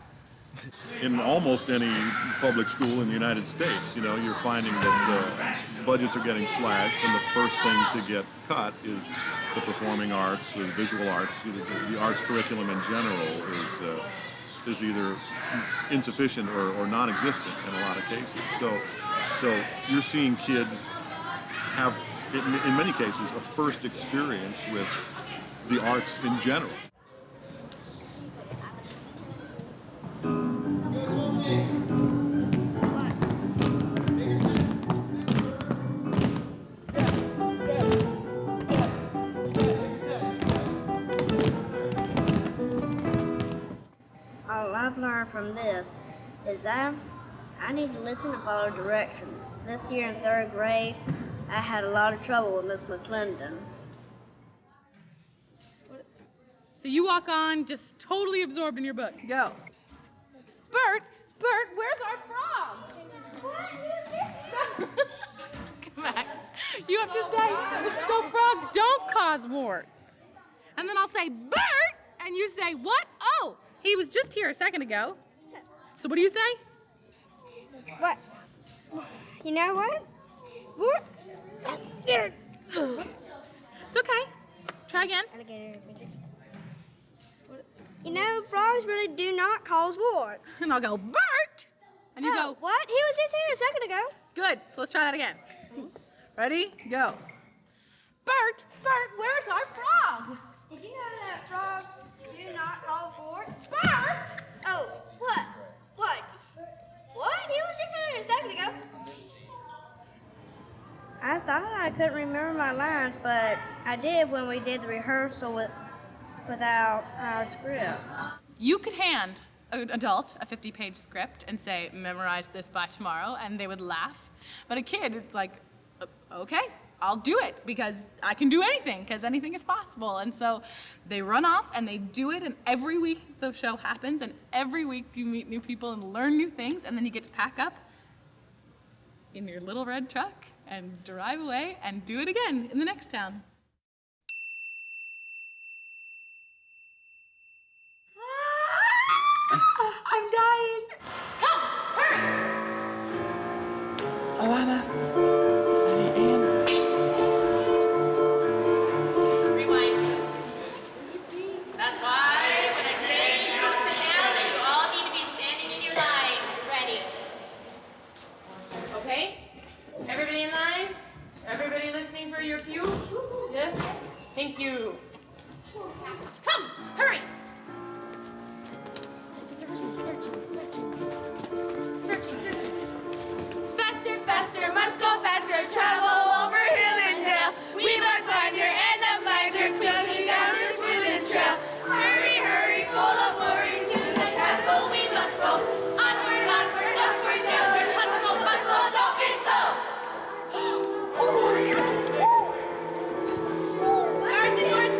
In almost any public school in the United States, you know, you're finding that budgets are getting slashed, and the first thing to get cut is the performing arts, or the visual arts. The arts curriculum in general is either insufficient or non-existent in a lot of cases. So you're seeing kids have, in many cases, a first experience with the arts in general. All I've learned from this is I need to listen and follow directions. This year in 3rd grade, I had a lot of trouble with Miss McClendon. So you walk on, just totally absorbed in your book. Go. Bert, where's our frog? Come back. You have to say, so frogs don't cause warts. And then I'll say, Bert, and you say, what? Oh, he was just here a second ago. So what do you say? What? You know what? What? It's okay. Try again. You know, frogs really do not cause warts. And I'll go, Bert! And you go, what? He was just here a second ago. Good. So let's try that again. Ready? Go. Bert, where's our frog? Did you know that frogs do not cause warts? Bert! Oh, what? What? What? He was just here a second ago. I thought I couldn't remember my lines, but I did when we did the rehearsal without our scripts. You could hand an adult a 50-page script and say, memorize this by tomorrow, and they would laugh. But a kid, it's like, okay, I'll do it because I can do anything, because anything is possible. And so they run off and they do it, and every week the show happens, and every week you meet new people and learn new things, and then you get to pack up in your little red truck and drive away and do it again in the next town. I'm dying. Come, hurry. Alana. Rewind. That's why when I say you don't sit down, that you all need to be standing in your line, ready. Okay? Everybody in line? Everybody listening for your cue? Yes? Thank you. Come, hurry. Searching. Faster, must go faster, travel over hill and dale. We must find her and not mind her, tugging down this wooden trail. Hurry, full of worry, to the castle we must go. Onward, downward, hustle, bustle, don't be slow. Arts and horse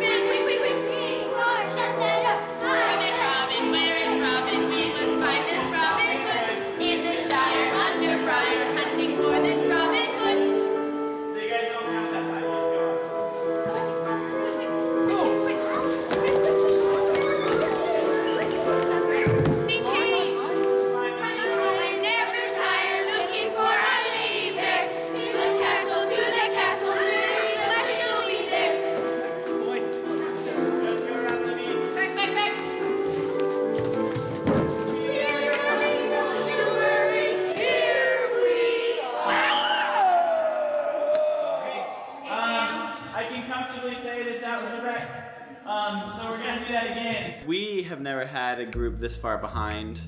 win. We have never had a group this far behind.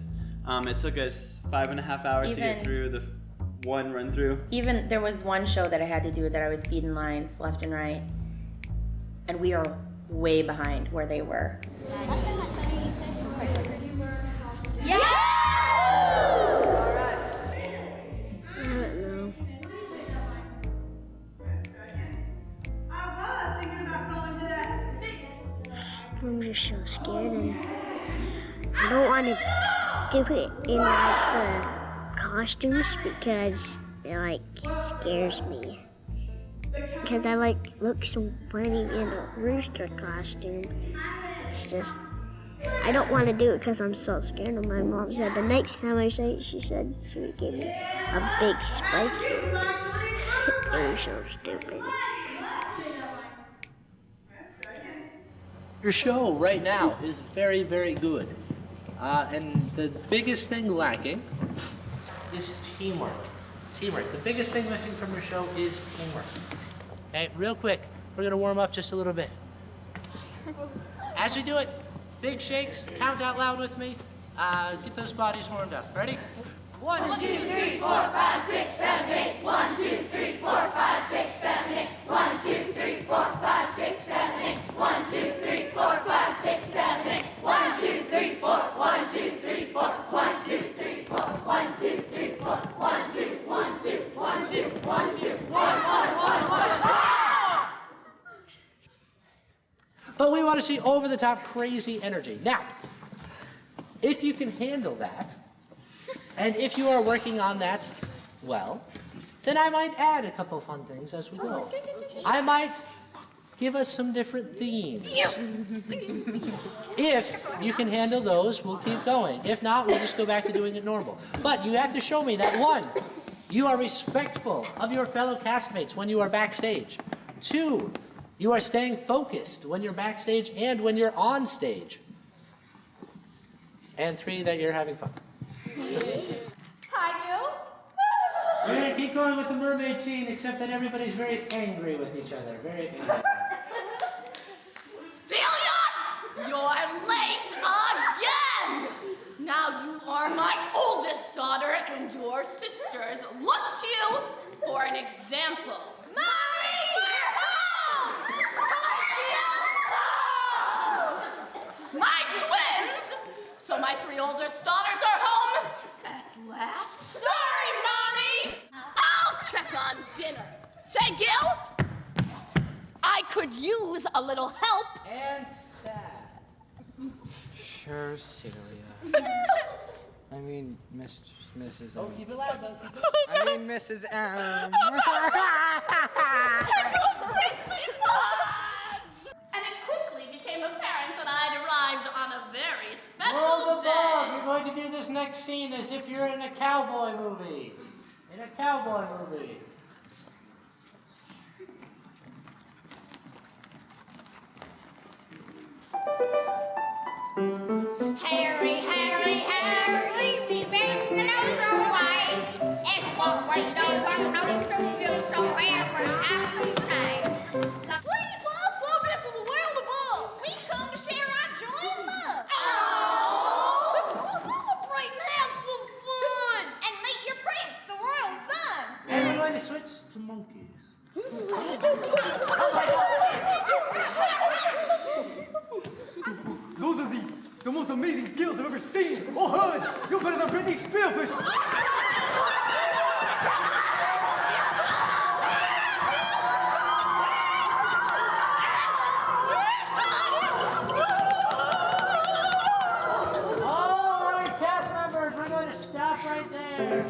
It took us 5.5 hours to get through the one run through. Even there was one show that I had to do that I was feeding lines left and right, and we are way behind where they were. Yeah! I'm just so scared, and I don't want to do it in like the costumes because it like scares me. Because I like look so funny in a rooster costume. It's just I don't want to do it because I'm so scared. And my mom said the next time I say it, she said she would give me a big spike. It was so stupid. Your show right now is very, very good. And the biggest thing lacking is teamwork. Teamwork. The biggest thing missing from your show is teamwork. Okay, real quick, we're gonna warm up just a little bit. As we do it, big shakes, count out loud with me. Get those bodies warmed up. Ready? 1, 2, 3, 4, 5, 6, 7, 8. 1, 2, 3, 4, 5, 6, 7, 8. 1, 2, 3, 4, 5, 6, 7, 8. 1, 2, 3, 4, 5, 6, 7, 8. 1, 2, 3, 4. 1, 2, 3, 4. 1, 2, 3, 4. 1, 2, 3, 4. 1, 2, 1, 2, 1, 2, 1, 2, 1, 1. But we want to see over-the-top crazy energy. Now, if you can handle that, and if you are working on that well, then I might add a couple fun things as we go. I might give us some different themes. If you can handle those, we'll keep going. If not, we'll just go back to doing it normal. But you have to show me that 1, you are respectful of your fellow castmates when you are backstage. 2, you are staying focused when you're backstage and when you're on stage. And 3, that you're having fun. Hi, Gil. We're gonna keep going with the mermaid scene, except that everybody's very angry with each other. Very angry. Delia! You're late again! Now you are my oldest daughter, and your sisters look to you for an example. Mommy! We're home! My twins! So my 3 oldest daughters are home at last. Sorry, Mommy! I'll check on dinner. Say, Gil, I could use a little help. And sad. Sure, Celia. I mean, Mrs. Oh, keep it loud, though. I mean, Mrs. M. And it quickly became apparent that I'd arrived on a very special World day. above, you're going to do this next scene as if you're in a cowboy movie. In a cowboy movie. Harry, Harry, Harry, we bring the nose away. It's what we do and nose to do, so ever have to say. Please, all floaters of the world above, we come to share our joy and love. Oh! Celebrate and have some fun. And meet your prince, the royal son. And we're going to switch to monkeys. Those are the most amazing skills I've ever seen. Oh, Hood, you're better than Britney Spears. All right, cast members, we're going to stop right there.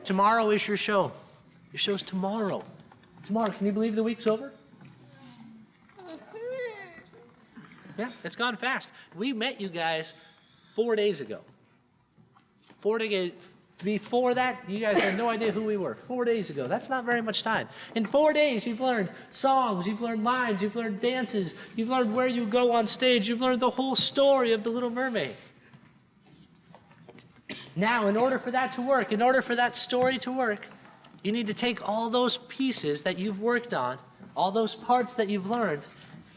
Tomorrow is your show. Your show's tomorrow. Tomorrow, can you believe the week's over? Yeah, it's gone fast. We met you guys 4 days ago. 4 days. Before that, you guys had no idea who we were. 4 days ago. That's not very much time. In 4 days, you've learned songs, you've learned lines, you've learned dances, you've learned where you go on stage, you've learned the whole story of The Little Mermaid. Now, in order for that to work, in order for that story to work, you need to take all those pieces that you've worked on, all those parts that you've learned,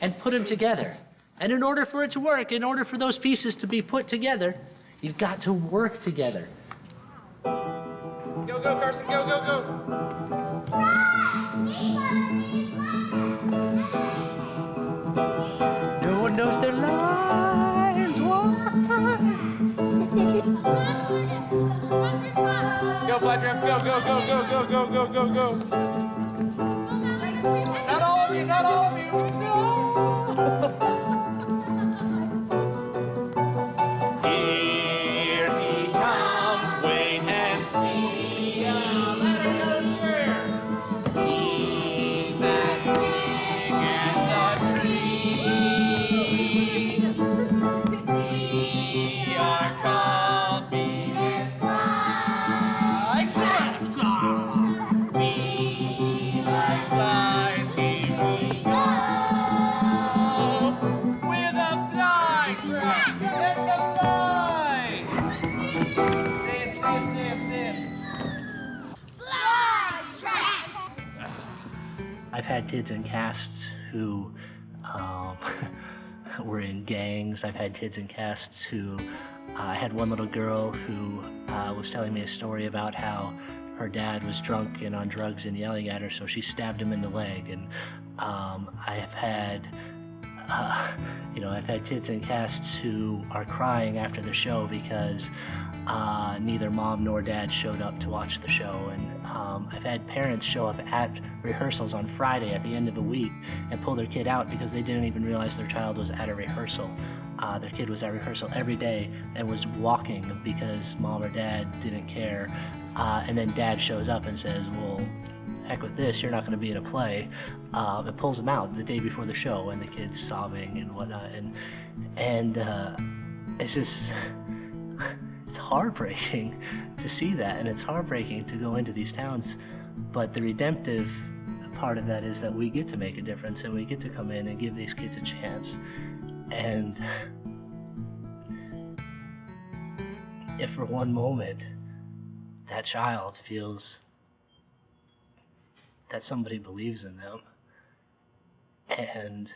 and put them together. And in order for it to work, in order for those pieces to be put together, you've got to work together. Go, go, Carson, go, go, go. No one knows their lines. Why? Go, flat drums, go, go, go, go, go, go, go, go, go. Not all of you, not all of you. No. Here he comes, wait and see. Let her go square. He's as big as a tree. We are called Venus flies. We like flies, here we go. With a fly trap, let them fly. Stand. Fly traps! I've had kids in casts who were in gangs. I've had kids in casts who, I had one little girl who was telling me a story about how her dad was drunk and on drugs and yelling at her, so she stabbed him in the leg. And I've had kids in casts who are crying after the show because neither mom nor dad showed up to watch the show. And I've had parents show up at rehearsals on Friday at the end of a week and pull their kid out because they didn't even realize their child was at a rehearsal. Their kid was at rehearsal every day and was walking because mom or dad didn't care. And then dad shows up and says, well, heck with this, you're not going to be in a play. It pulls them out the day before the show, and the kid's sobbing and whatnot. And it's just, it's heartbreaking to see that, and it's heartbreaking to go into these towns. But the redemptive part of that is that we get to make a difference, and we get to come in and give these kids a chance. And if for one moment that child feels that somebody believes in them and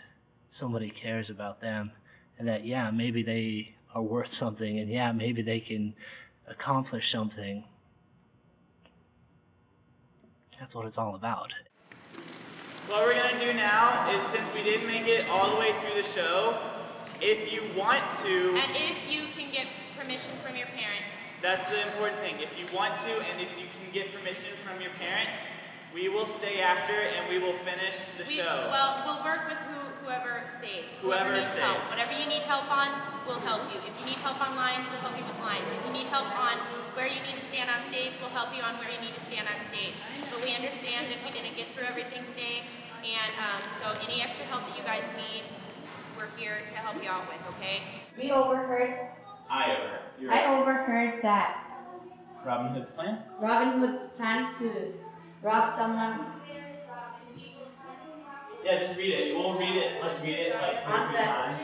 somebody cares about them, and that, yeah, maybe they are worth something, and yeah, maybe they can accomplish something, that's what it's all about. What we're gonna do now is, since we didn't make it all the way through the show, if you want to... And if you can get permission from your parents. That's the important thing. If you want to, and if you can get permission from your parents, we will stay after and we will finish the show. Well, we'll work with whoever stays. Whoever needs stays. help. Whatever you need help on, we'll help you. If you need help on lines, we'll help you with lines. If you need help on where you need to stand on stage, we'll help you on where you need to stand on stage. But we understand that we didn't get through everything today, and so any extra help that you guys need, we're here to help you out with, okay? We overheard. I overheard that Robin Hood's plan? Robin Hood's plan to rob someone. Yeah, just read it. We'll read it. Let's read it like 2 or 3 times.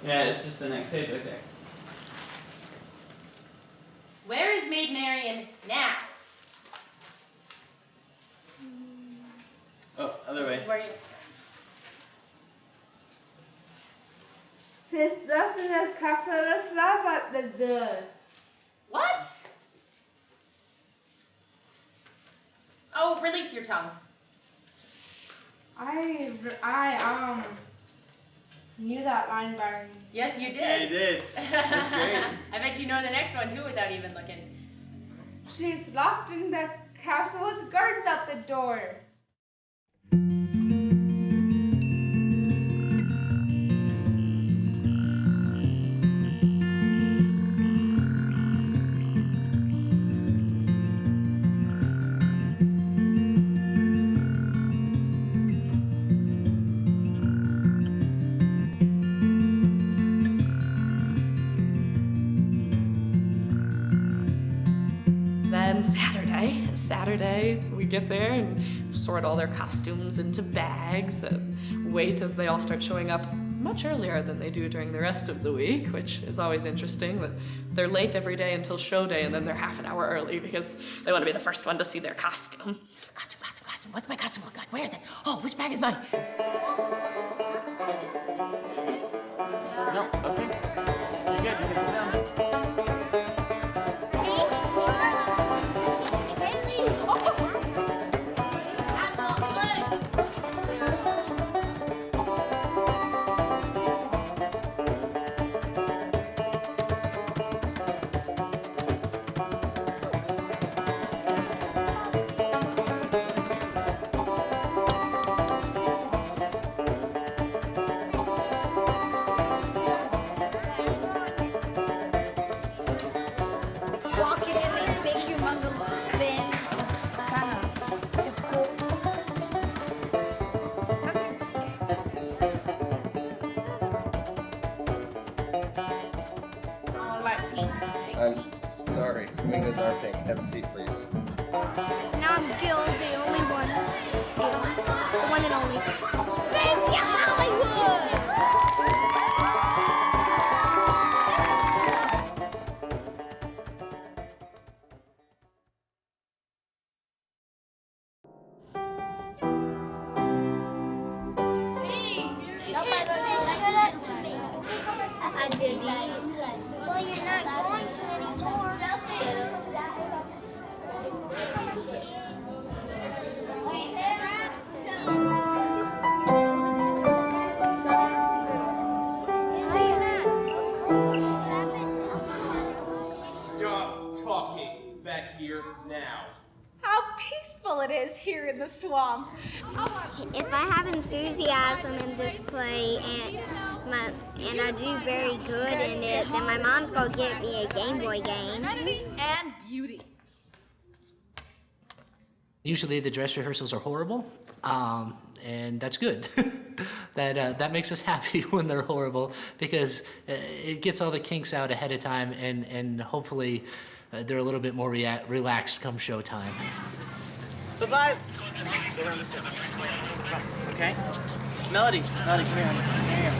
Yeah, it's just the next page right there. Where is Maid Marian now? Oh, other way. This is where you... She's stuffing a couple of stuff at the door. What? Oh, release your tongue. I knew that line by... Yes, you did. Yeah, you did. That's great. I bet you know the next one too without even looking. She's locked in the castle with guards at the door. Then Saturday, we get there and sort all their costumes into bags and wait as they all start showing up much earlier than they do during the rest of the week, which is always interesting, that they're late every day until show day and then they're half an hour early because they want to be the first one to see their costume. Costume. costume? What's my costume look like? Where is it? Oh, which bag is mine? No, okay. You're good. You can sit down. Walking in these big humongous bins kind of difficult. I'm sorry. Flamingos are pink. Have a seat, please. Now I'm Gil, the only one. Gil, the one and only. Thank you, Hollywood! You can't say shut up to me. I did that. Well, you're not going to anymore. Shut up. Stop talking back here now. How peaceful it is here in the swamp. If I have enthusiasm in this play and I do very good in it, then my mom's gonna get me a Game Boy game. And beauty. Usually the dress rehearsals are horrible, and that's good. that makes us happy when they're horrible because it gets all the kinks out ahead of time, and hopefully they're a little bit more relaxed come showtime. Bye-bye. Go around this way. Okay? Melody, come here, honey. Come here.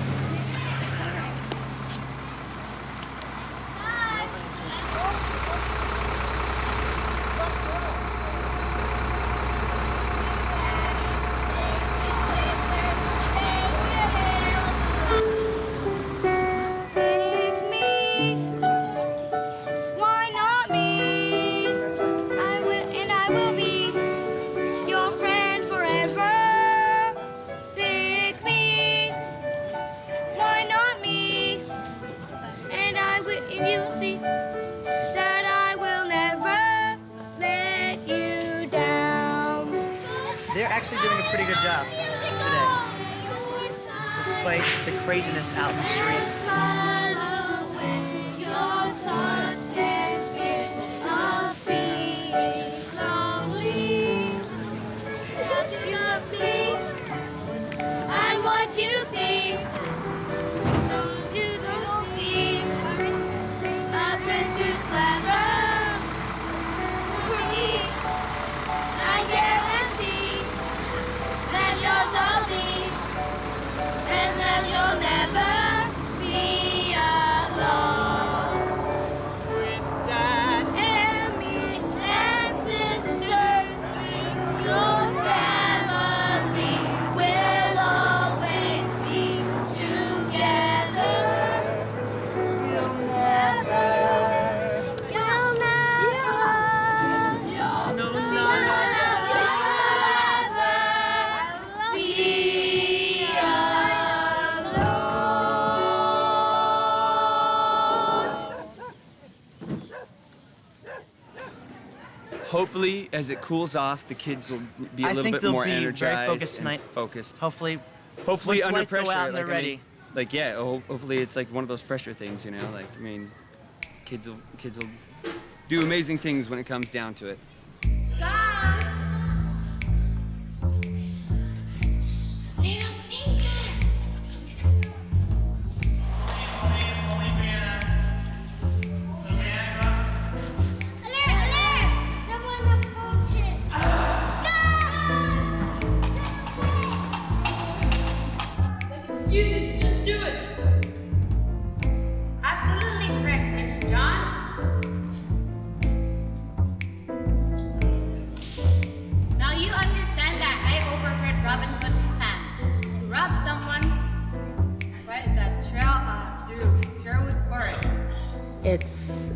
Why not me? I will be your friend forever. Pick me. Why not me? And you'll see that I will never let you down. They're actually doing a pretty good job today, despite the craziness out in the streets. I'm what you see. You don't see. A prince who's clever. I guarantee that yours will be, and that you'll never be alone. With Dad and me and sisters, your family will always be together. You'll never be Hopefully, as it cools off, the kids will be a I little think bit they'll more be energized very focused and tonight. focused. Hopefully once under lights pressure. go out and they're like, I mean, ready. like yeah, hopefully it's like one of those pressure things, you know. Like I mean, kids will do amazing things when it comes down to it. Little stinker. Someone approaches. Excuses, just do it. Absolutely correct, Mr. John. Now you understand It's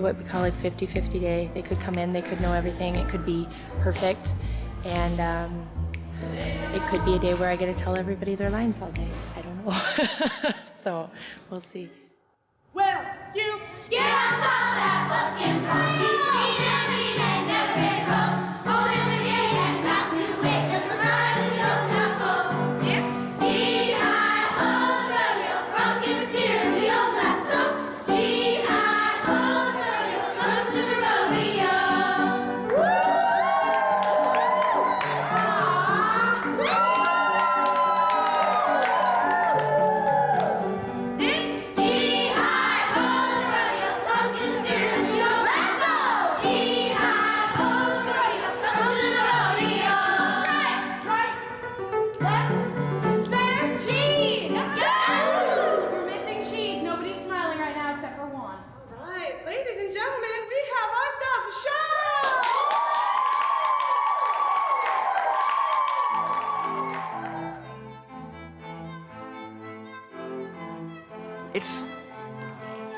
what we call like 50-50 day. They could come in, they could know everything, it could be perfect, and it could be a day where I get to tell everybody their lines all day. I don't know. So we'll see. Well, you get on top of that fucking body. Lean and never get broke. Hold in the game and count to it. That's the ride of your capo. It's Lehigh Old Rodeo. Bronc in the steer in the old lasso. Lehigh Old Rodeo. Come to the rodeo. It's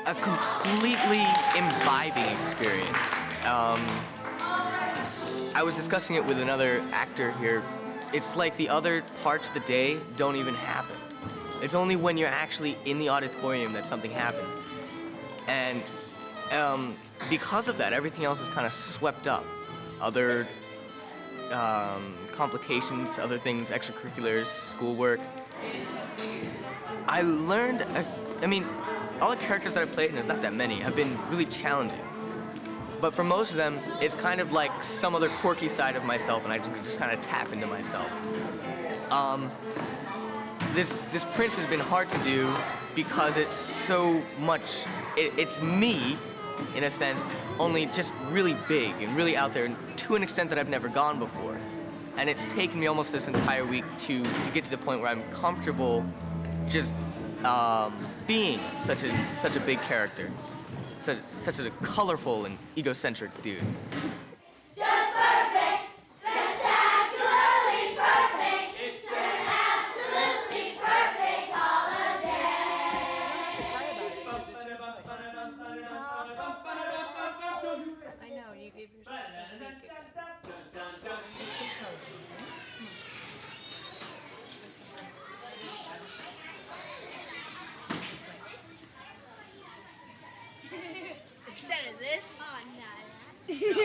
a completely imbibing experience. I was discussing it with another actor here. It's like the other parts of the day don't even happen. It's only when you're actually in the auditorium that something happens. And because of that, everything else is kind of swept up. Other complications, other things, extracurriculars, schoolwork. I learned, I mean, all the characters that I've played, and there's not that many, have been really challenging. But for most of them, it's kind of like some other quirky side of myself, and I just kind of tap into myself. This Prince has been hard to do because it's so much, it's me, in a sense, only just really big and really out there, to an extent that I've never gone before. And it's taken me almost this entire week to get to the point where I'm comfortable just being such a big character, such a colorful and egocentric dude. Just perfect, spectacularly perfect. It's an absolutely perfect holiday. I know, you gave yourself a week ago. Instead of this, This. Well,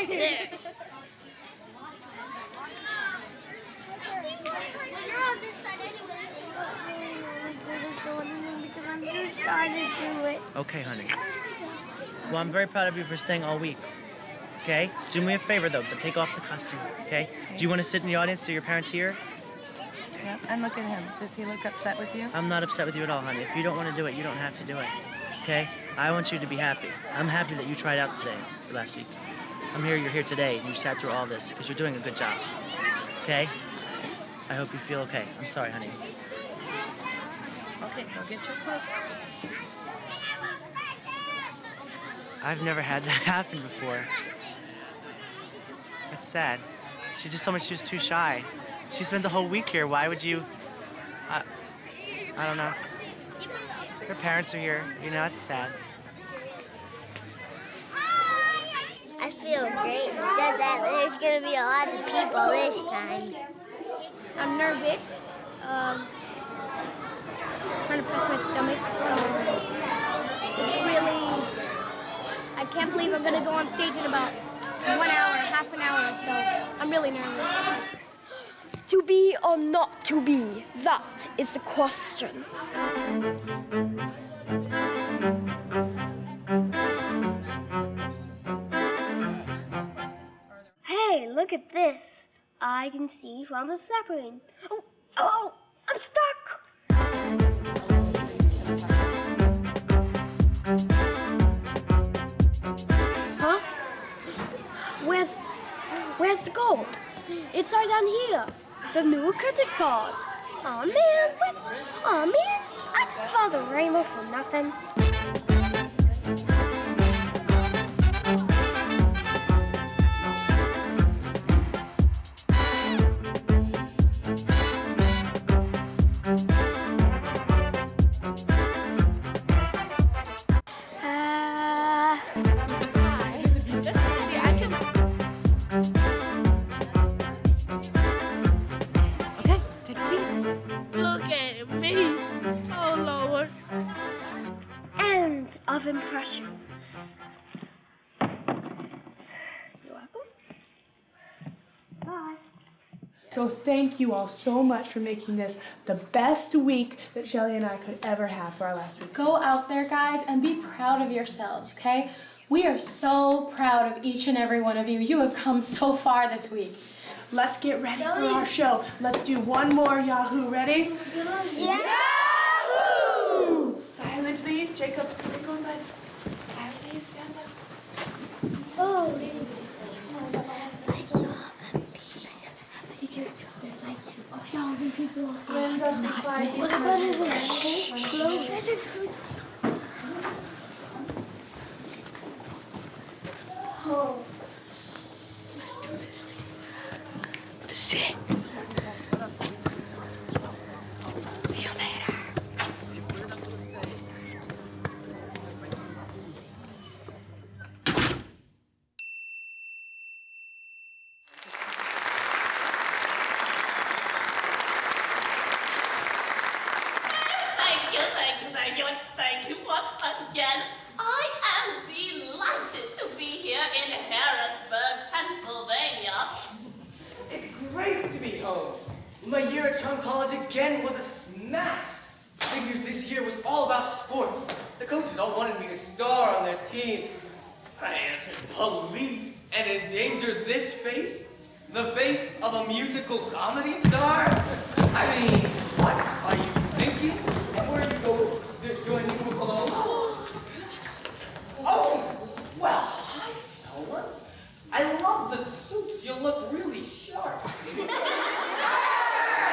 you're on this side anyway. Because I'm just trying to do it. Okay, honey. Well, I'm very proud of you for staying all week. Okay? Do me a favor, though, but take off the costume, okay? Do you want to sit in the audience so your parents here? Yep, and look at him. Does he look upset with you? I'm not upset with you at all, honey. If you don't want to do it, you don't have to do it. Okay? I want you to be happy. I'm happy that you tried out today, last week. I'm here, you're here today, and you sat through all this, because you're doing a good job. Okay? I hope you feel okay. I'm sorry, honey. Okay, go get your clothes. I've never had that happen before. That's sad. She just told me she was too shy. She spent the whole week here. Why would you... I don't know. Her parents are here. You know, it's sad. I feel great because that there's going to be a lot of people this time. I'm nervous. Trying to press my stomach. It's really... I can't believe I'm going to go on stage in about 1 hour, half an hour or so. I'm really nervous. To be or not to be, that is the question. Hey, look at this. I can see from the submarine. Oh, I'm stuck. Huh? Where's the gold? It's right down here. The new credit card. Aw, man, I just found a rainbow for nothing. crush you. You're welcome. Bye. So thank you all so much for making this the best week that Shelly and I could ever have for our last week. Go out there, guys, and be proud of yourselves, okay? We are so proud of each and every one of you. You have come so far this week. Let's get ready for our show. Let's do one more Yahoo. Ready? Yahoo! Silently, Jacob, go in bed. Silently, stand up. Oh, people. What about his Oh. Let's do this thing. That's it. See you later. Thank you once again. I am delighted to be here in Harrisburg, Pennsylvania. It's great to be home. My year at Trump College again was a smash. Figures this year was all about sports. The coaches all wanted me to star on their teams. I answered police and endangered this face? The face of a musical comedy star? I mean, what are you thinking? Where are you going? Do I need to follow? Oh, well, hi, fellas. I love the suits. You look really sharp.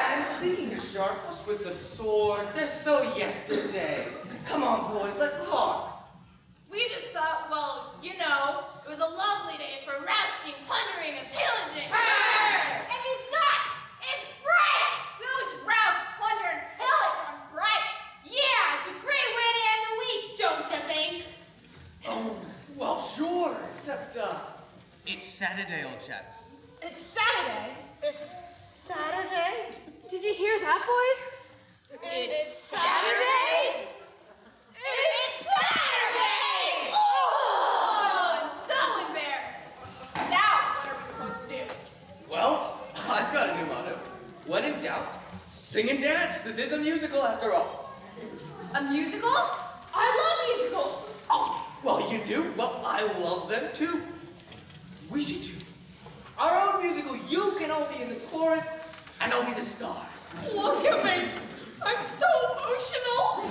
And speaking of sharp, what's with the swords? They're so yesterday. Come on, boys, let's talk. We just thought, well, you know, it was a lovely day for rousting, plundering, and pillaging. And besides, it's Friday. We always rouse, plunder, and pillage on Friday. Yeah, it's a great way to end the week, don't you think? Oh, well, sure, except, it's Saturday, old chap. It's Saturday. It's Saturday. Did you hear that, boys? It's Saturday. It's Saturday! Oh, I'm so embarrassed. Now, what are we supposed to do? Well, I've got a new motto. When in doubt, sing and dance. This is a musical after all. A musical? I love musicals. Oh, well, you do? Well, I love them too. We should do our own musical. You can all be in the chorus, and I'll be the star. Look at me. I'm so emotional.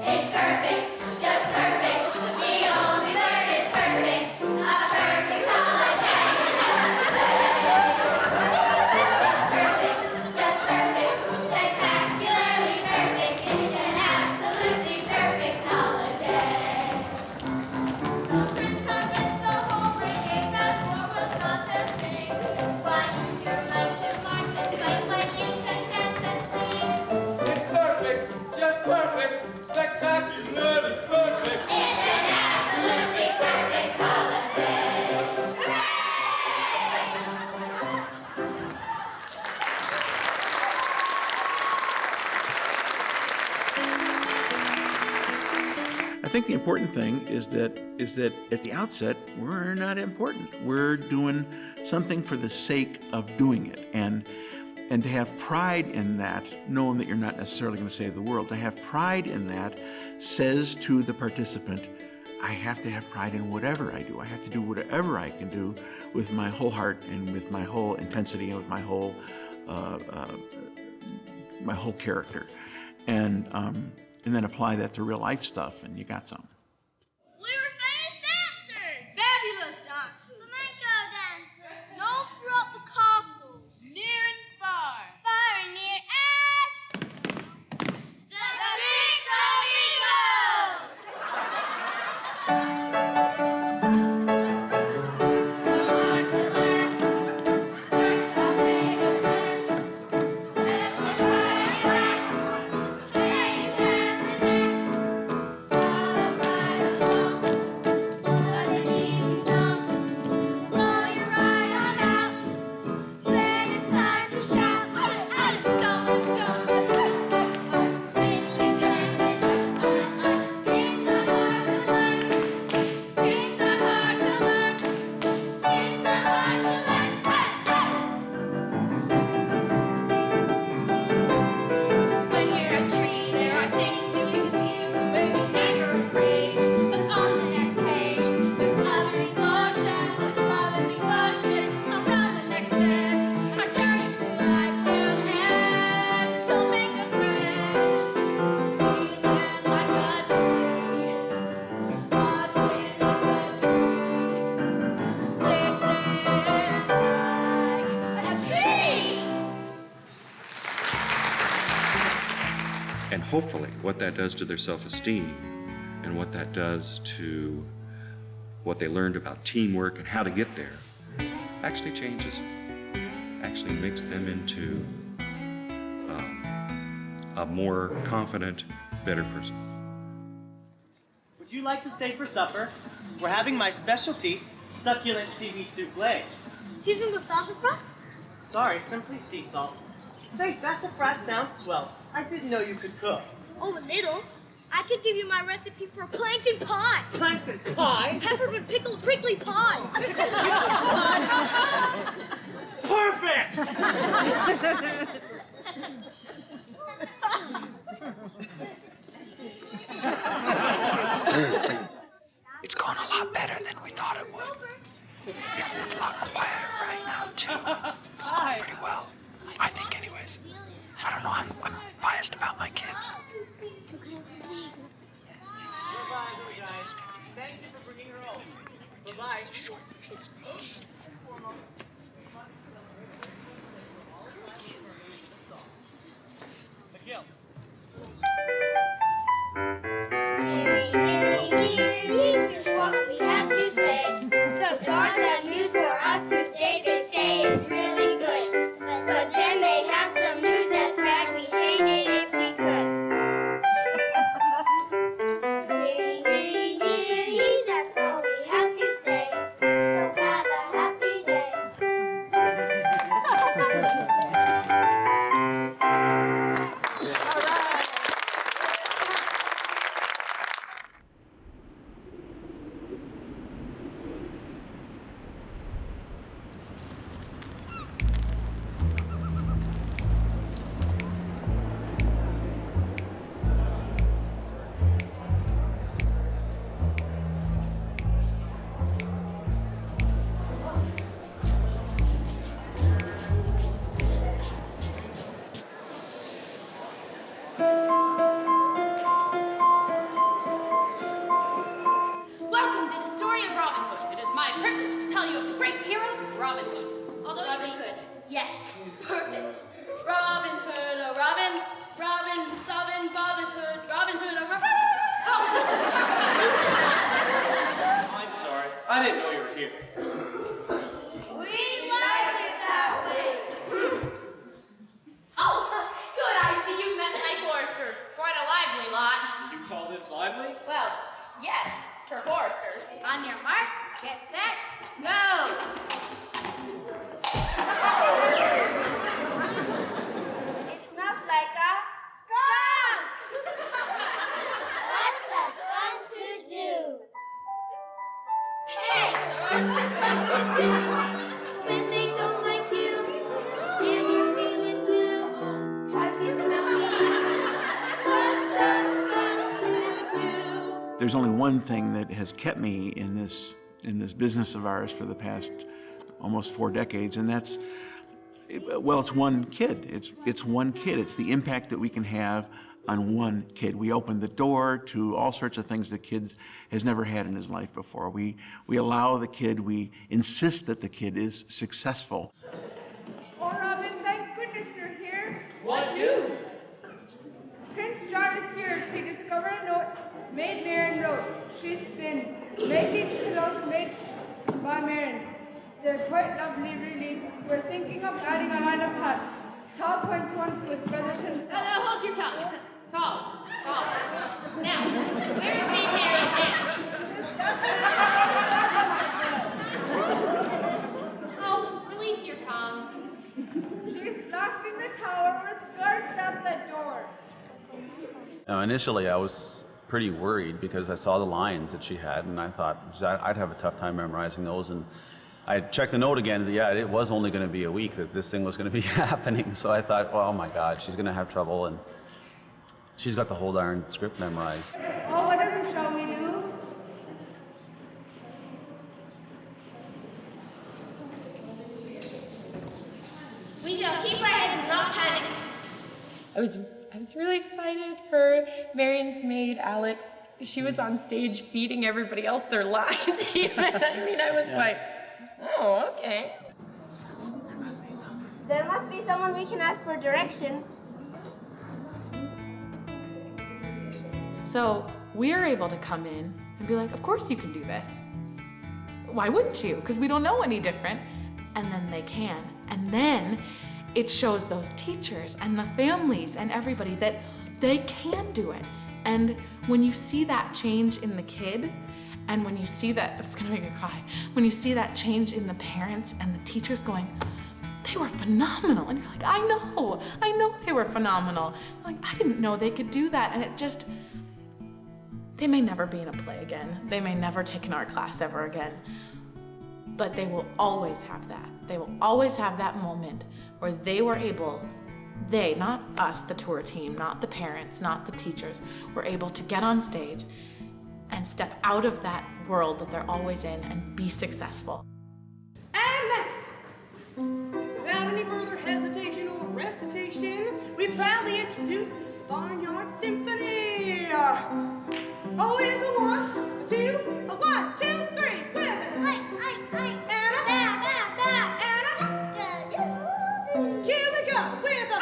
It's perfect, just perfect. The only word is perfect. A perfect holiday. It's perfect, just perfect. Spectacularly perfect. It's an absolutely perfect holiday. The prince convinced the whole brigade that war was not their thing. Why use your might to march and fight when you can dance and sing? It's perfect, just perfect, spectacularly perfect. It's an absolutely perfect holiday. I think the important thing is that at the outset, we're not important. We're doing something for the sake of doing it. And to have pride in that, knowing that you're not necessarily going to save the world, to have pride in that says to the participant, I have to have pride in whatever I do. I have to do whatever I can do with my whole heart and with my whole intensity and with my whole character. And then apply that to real life stuff, and you got something. We were famous dancers! Fabulous dancers! Flamenco dancers! All throughout the castle, near and far. Far and near as... the Six Amigos! And hopefully what that does to their self-esteem and what that does to what they learned about teamwork and how to get there actually changes, actually makes them into a more confident, better person. Would you like to stay for supper? We're having my specialty, succulent seaweed souffle. Seasoned with sassafras? Sorry, simply sea salt. Say, sassafras sounds swell. I didn't know you could cook. Oh, a little. I could give you my recipe for plankton pie. Plankton pie? Peppered with pickled prickly pies. Perfect! It's going a lot better than we thought it would. It's a lot quieter right now, too. It's going pretty well. I think, anyways. I don't know, I'm biased about my kids. Bye-bye, guys. Thank you for bringing her home. Bye-bye. Miguel. Here's what we have to say. The gods have news for us today. They say it's really good. But then they have some news that's bad. We change it if we could. That's all we have to say. So have a happy day. Welcome to the story of Robin Hood. It is my privilege to tell you of the great hero, Robin Hood. Although Robin Hood. Yes, perfect. Robin Hood, oh Robin, Robin, Sobbin, Bobbin Hood, Robin Hood, oh Robin. Oh. I'm sorry. I didn't know you were here. We like it that way. Oh, good. I see you've met my choristers. Quite a lively lot. You call this lively? Well, yes, for choristers. On your mark, get set, go! It smells like a skunk! What's a skunk to do? Hey! When they don't like you, and you're feeling blue, 'cause you smell me, what's a skunk to do? There's only one thing that has kept me in this business of ours for the past almost 4 decades, and that's, well, it's one kid. It's one kid. It's the impact that we can have on one kid. We open the door to all sorts of things the kid has never had in his life before. We allow the kid, we insist that the kid is successful. Oh, Robin, thank goodness you're here. What news? Prince John is here. He discovered a note Maid Marian wrote. She's been making pillows made by Marian. They're quite lovely, really. We're thinking of adding a line of hats. Tall point ones with feathers and... Hold your tongue. Call. Now, where's Maid Marian now? Oh, release your tongue. She's locked in the tower with guards at the door. Now, initially, I was pretty worried because I saw the lines that she had, and I thought I'd have a tough time memorizing those. And I checked the note again, and yeah, it was only going to be a week that this thing was going to be happening. So I thought, well, oh my God, she's going to have trouble, and she's got the whole darn script memorized. Oh, whatever shall we do? We shall keep our heads and not panic. I was really excited for Marian's maid, Alex. She was on stage feeding everybody else their lines even. I mean, I was like, oh, okay. There must be someone we can ask for directions. So we're able to come in and be like, of course you can do this. Why wouldn't you? Because we don't know any different. And then they can. And then it shows those teachers and the families and everybody that they can do it. And when you see that change in the kid, and when you see that, it's gonna make me cry, when you see that change in the parents and the teachers going, they were phenomenal. And you're like, I know they were phenomenal. Like, I didn't know they could do that. And it just, they may never be in a play again. They may never take an art class ever again. But they will always have that. They will always have that moment where they were able, they, not us, the tour team, not the parents, not the teachers, were able to get on stage and step out of that world that they're always in and be successful. And now, without any further hesitation or recitation, we proudly introduce the Barnyard Symphony. Oh, it's a 1, a 2, a 1, 2, 3, with it. Here we go with a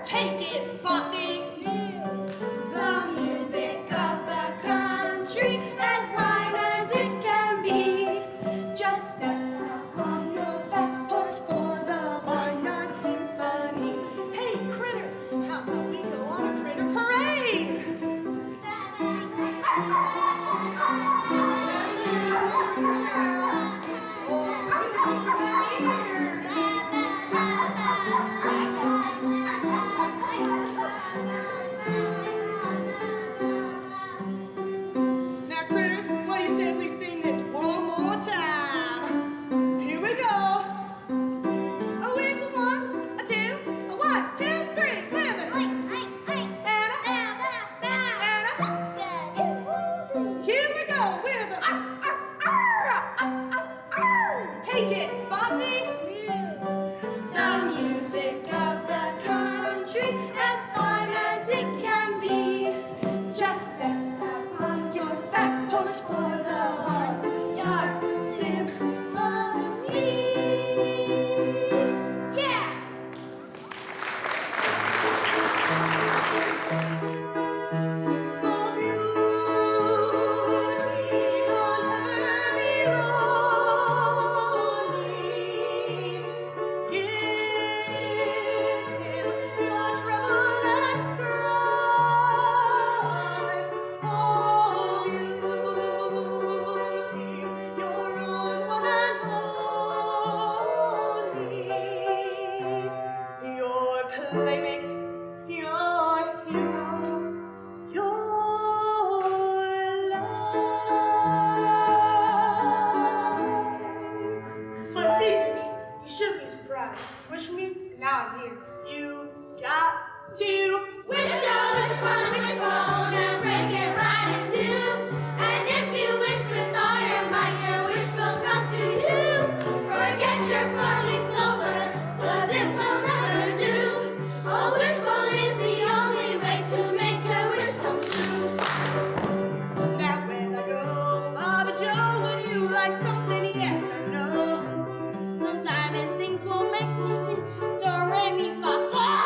take it, bossy. The music of the country, as fine as it can be. Just step out on your back porch for the Barnyard Symphony. Hey, critters, how about we go on a critter parade? Now, critters, what do you say we sing this one more time? Here we go. Oh, it's a 1, a 2, a 1, 2, 3, with it. Here we go with a take it, bossy. The music of the country, as fine as it can be. Just step out on your back porch for the Barnyard Symphony. Yeah! Your playmate, your hero, your life. So I see, baby. You shouldn't be surprised. Wish me, and now I'm here. You got to Wish upon a wishing bone and break it right in two. And if you wish with all your might, your wish will come to you. Forget your four-leaf clover, 'cause it will never do. A wishbone is the only way to make your wish come true. Now when I go, Bobby Joe, would you like something, yes or no? Some diamond things will make me sing do re mi fa sol.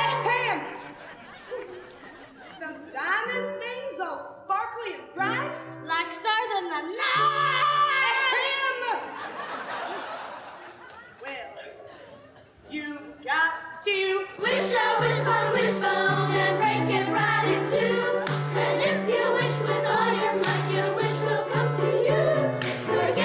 Ahem! Some diamond things all sparkly and bright? Like stars in the night. Ahem! Well, you got to Wish a wish upon a wishbone and break it right in two. And if you wish with all your might, your wish will come to you. Forget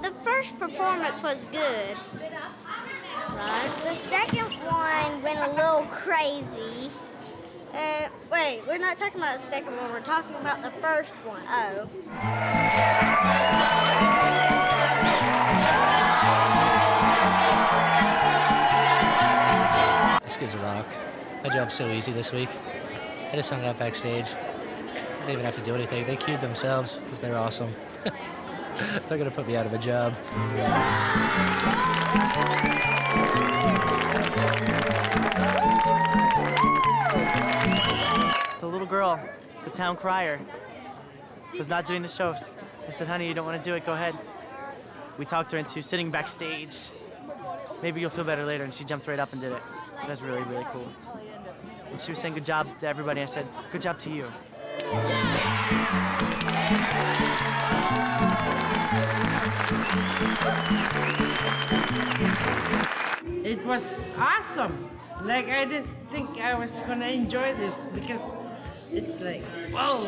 The first performance was good. Right. The second one went a little crazy. Wait, we're not talking about the second one, we're talking about the first one. Oh. These kids rock. My job's so easy this week. I just hung out backstage. I didn't even have to do anything. They cued themselves because they're awesome. They're gonna put me out of a job. The little girl, the town crier, was not doing the show. I said, honey, you don't want to do it, go ahead. We talked her into sitting backstage. Maybe you'll feel better later, and she jumped right up and did it. That was really, really cool. And she was saying good job to everybody. I said, good job to you. It was awesome. Like, I didn't think I was gonna enjoy this because it's like, whoa.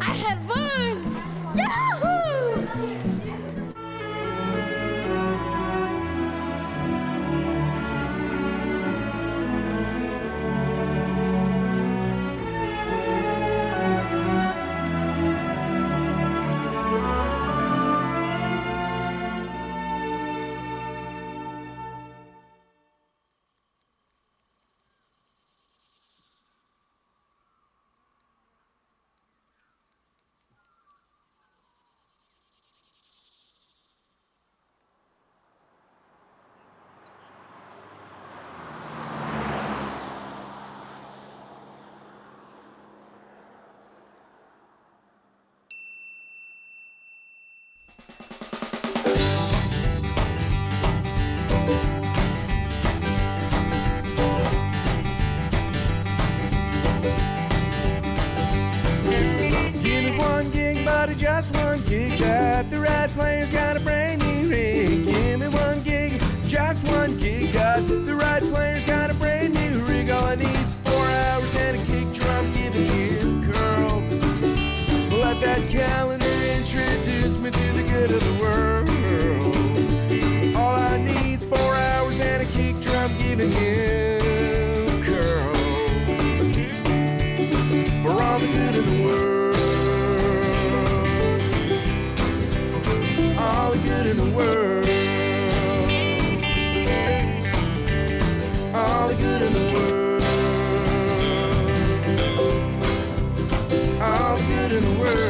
I had fun! Yahoo! Give me one gig, but just one gig. Got the right players, got a brand new rig. Give me one gig, just one gig. Got the right players, got a brand new rig. All I need's 4 hours and a kick drum, giving you curls. Let that calendar introduce me to the good of the world. All I need's 4 hours and a kick drum, giving you curls. For all the good of the world. All the good in the world. All the good in the world. All the good in the world.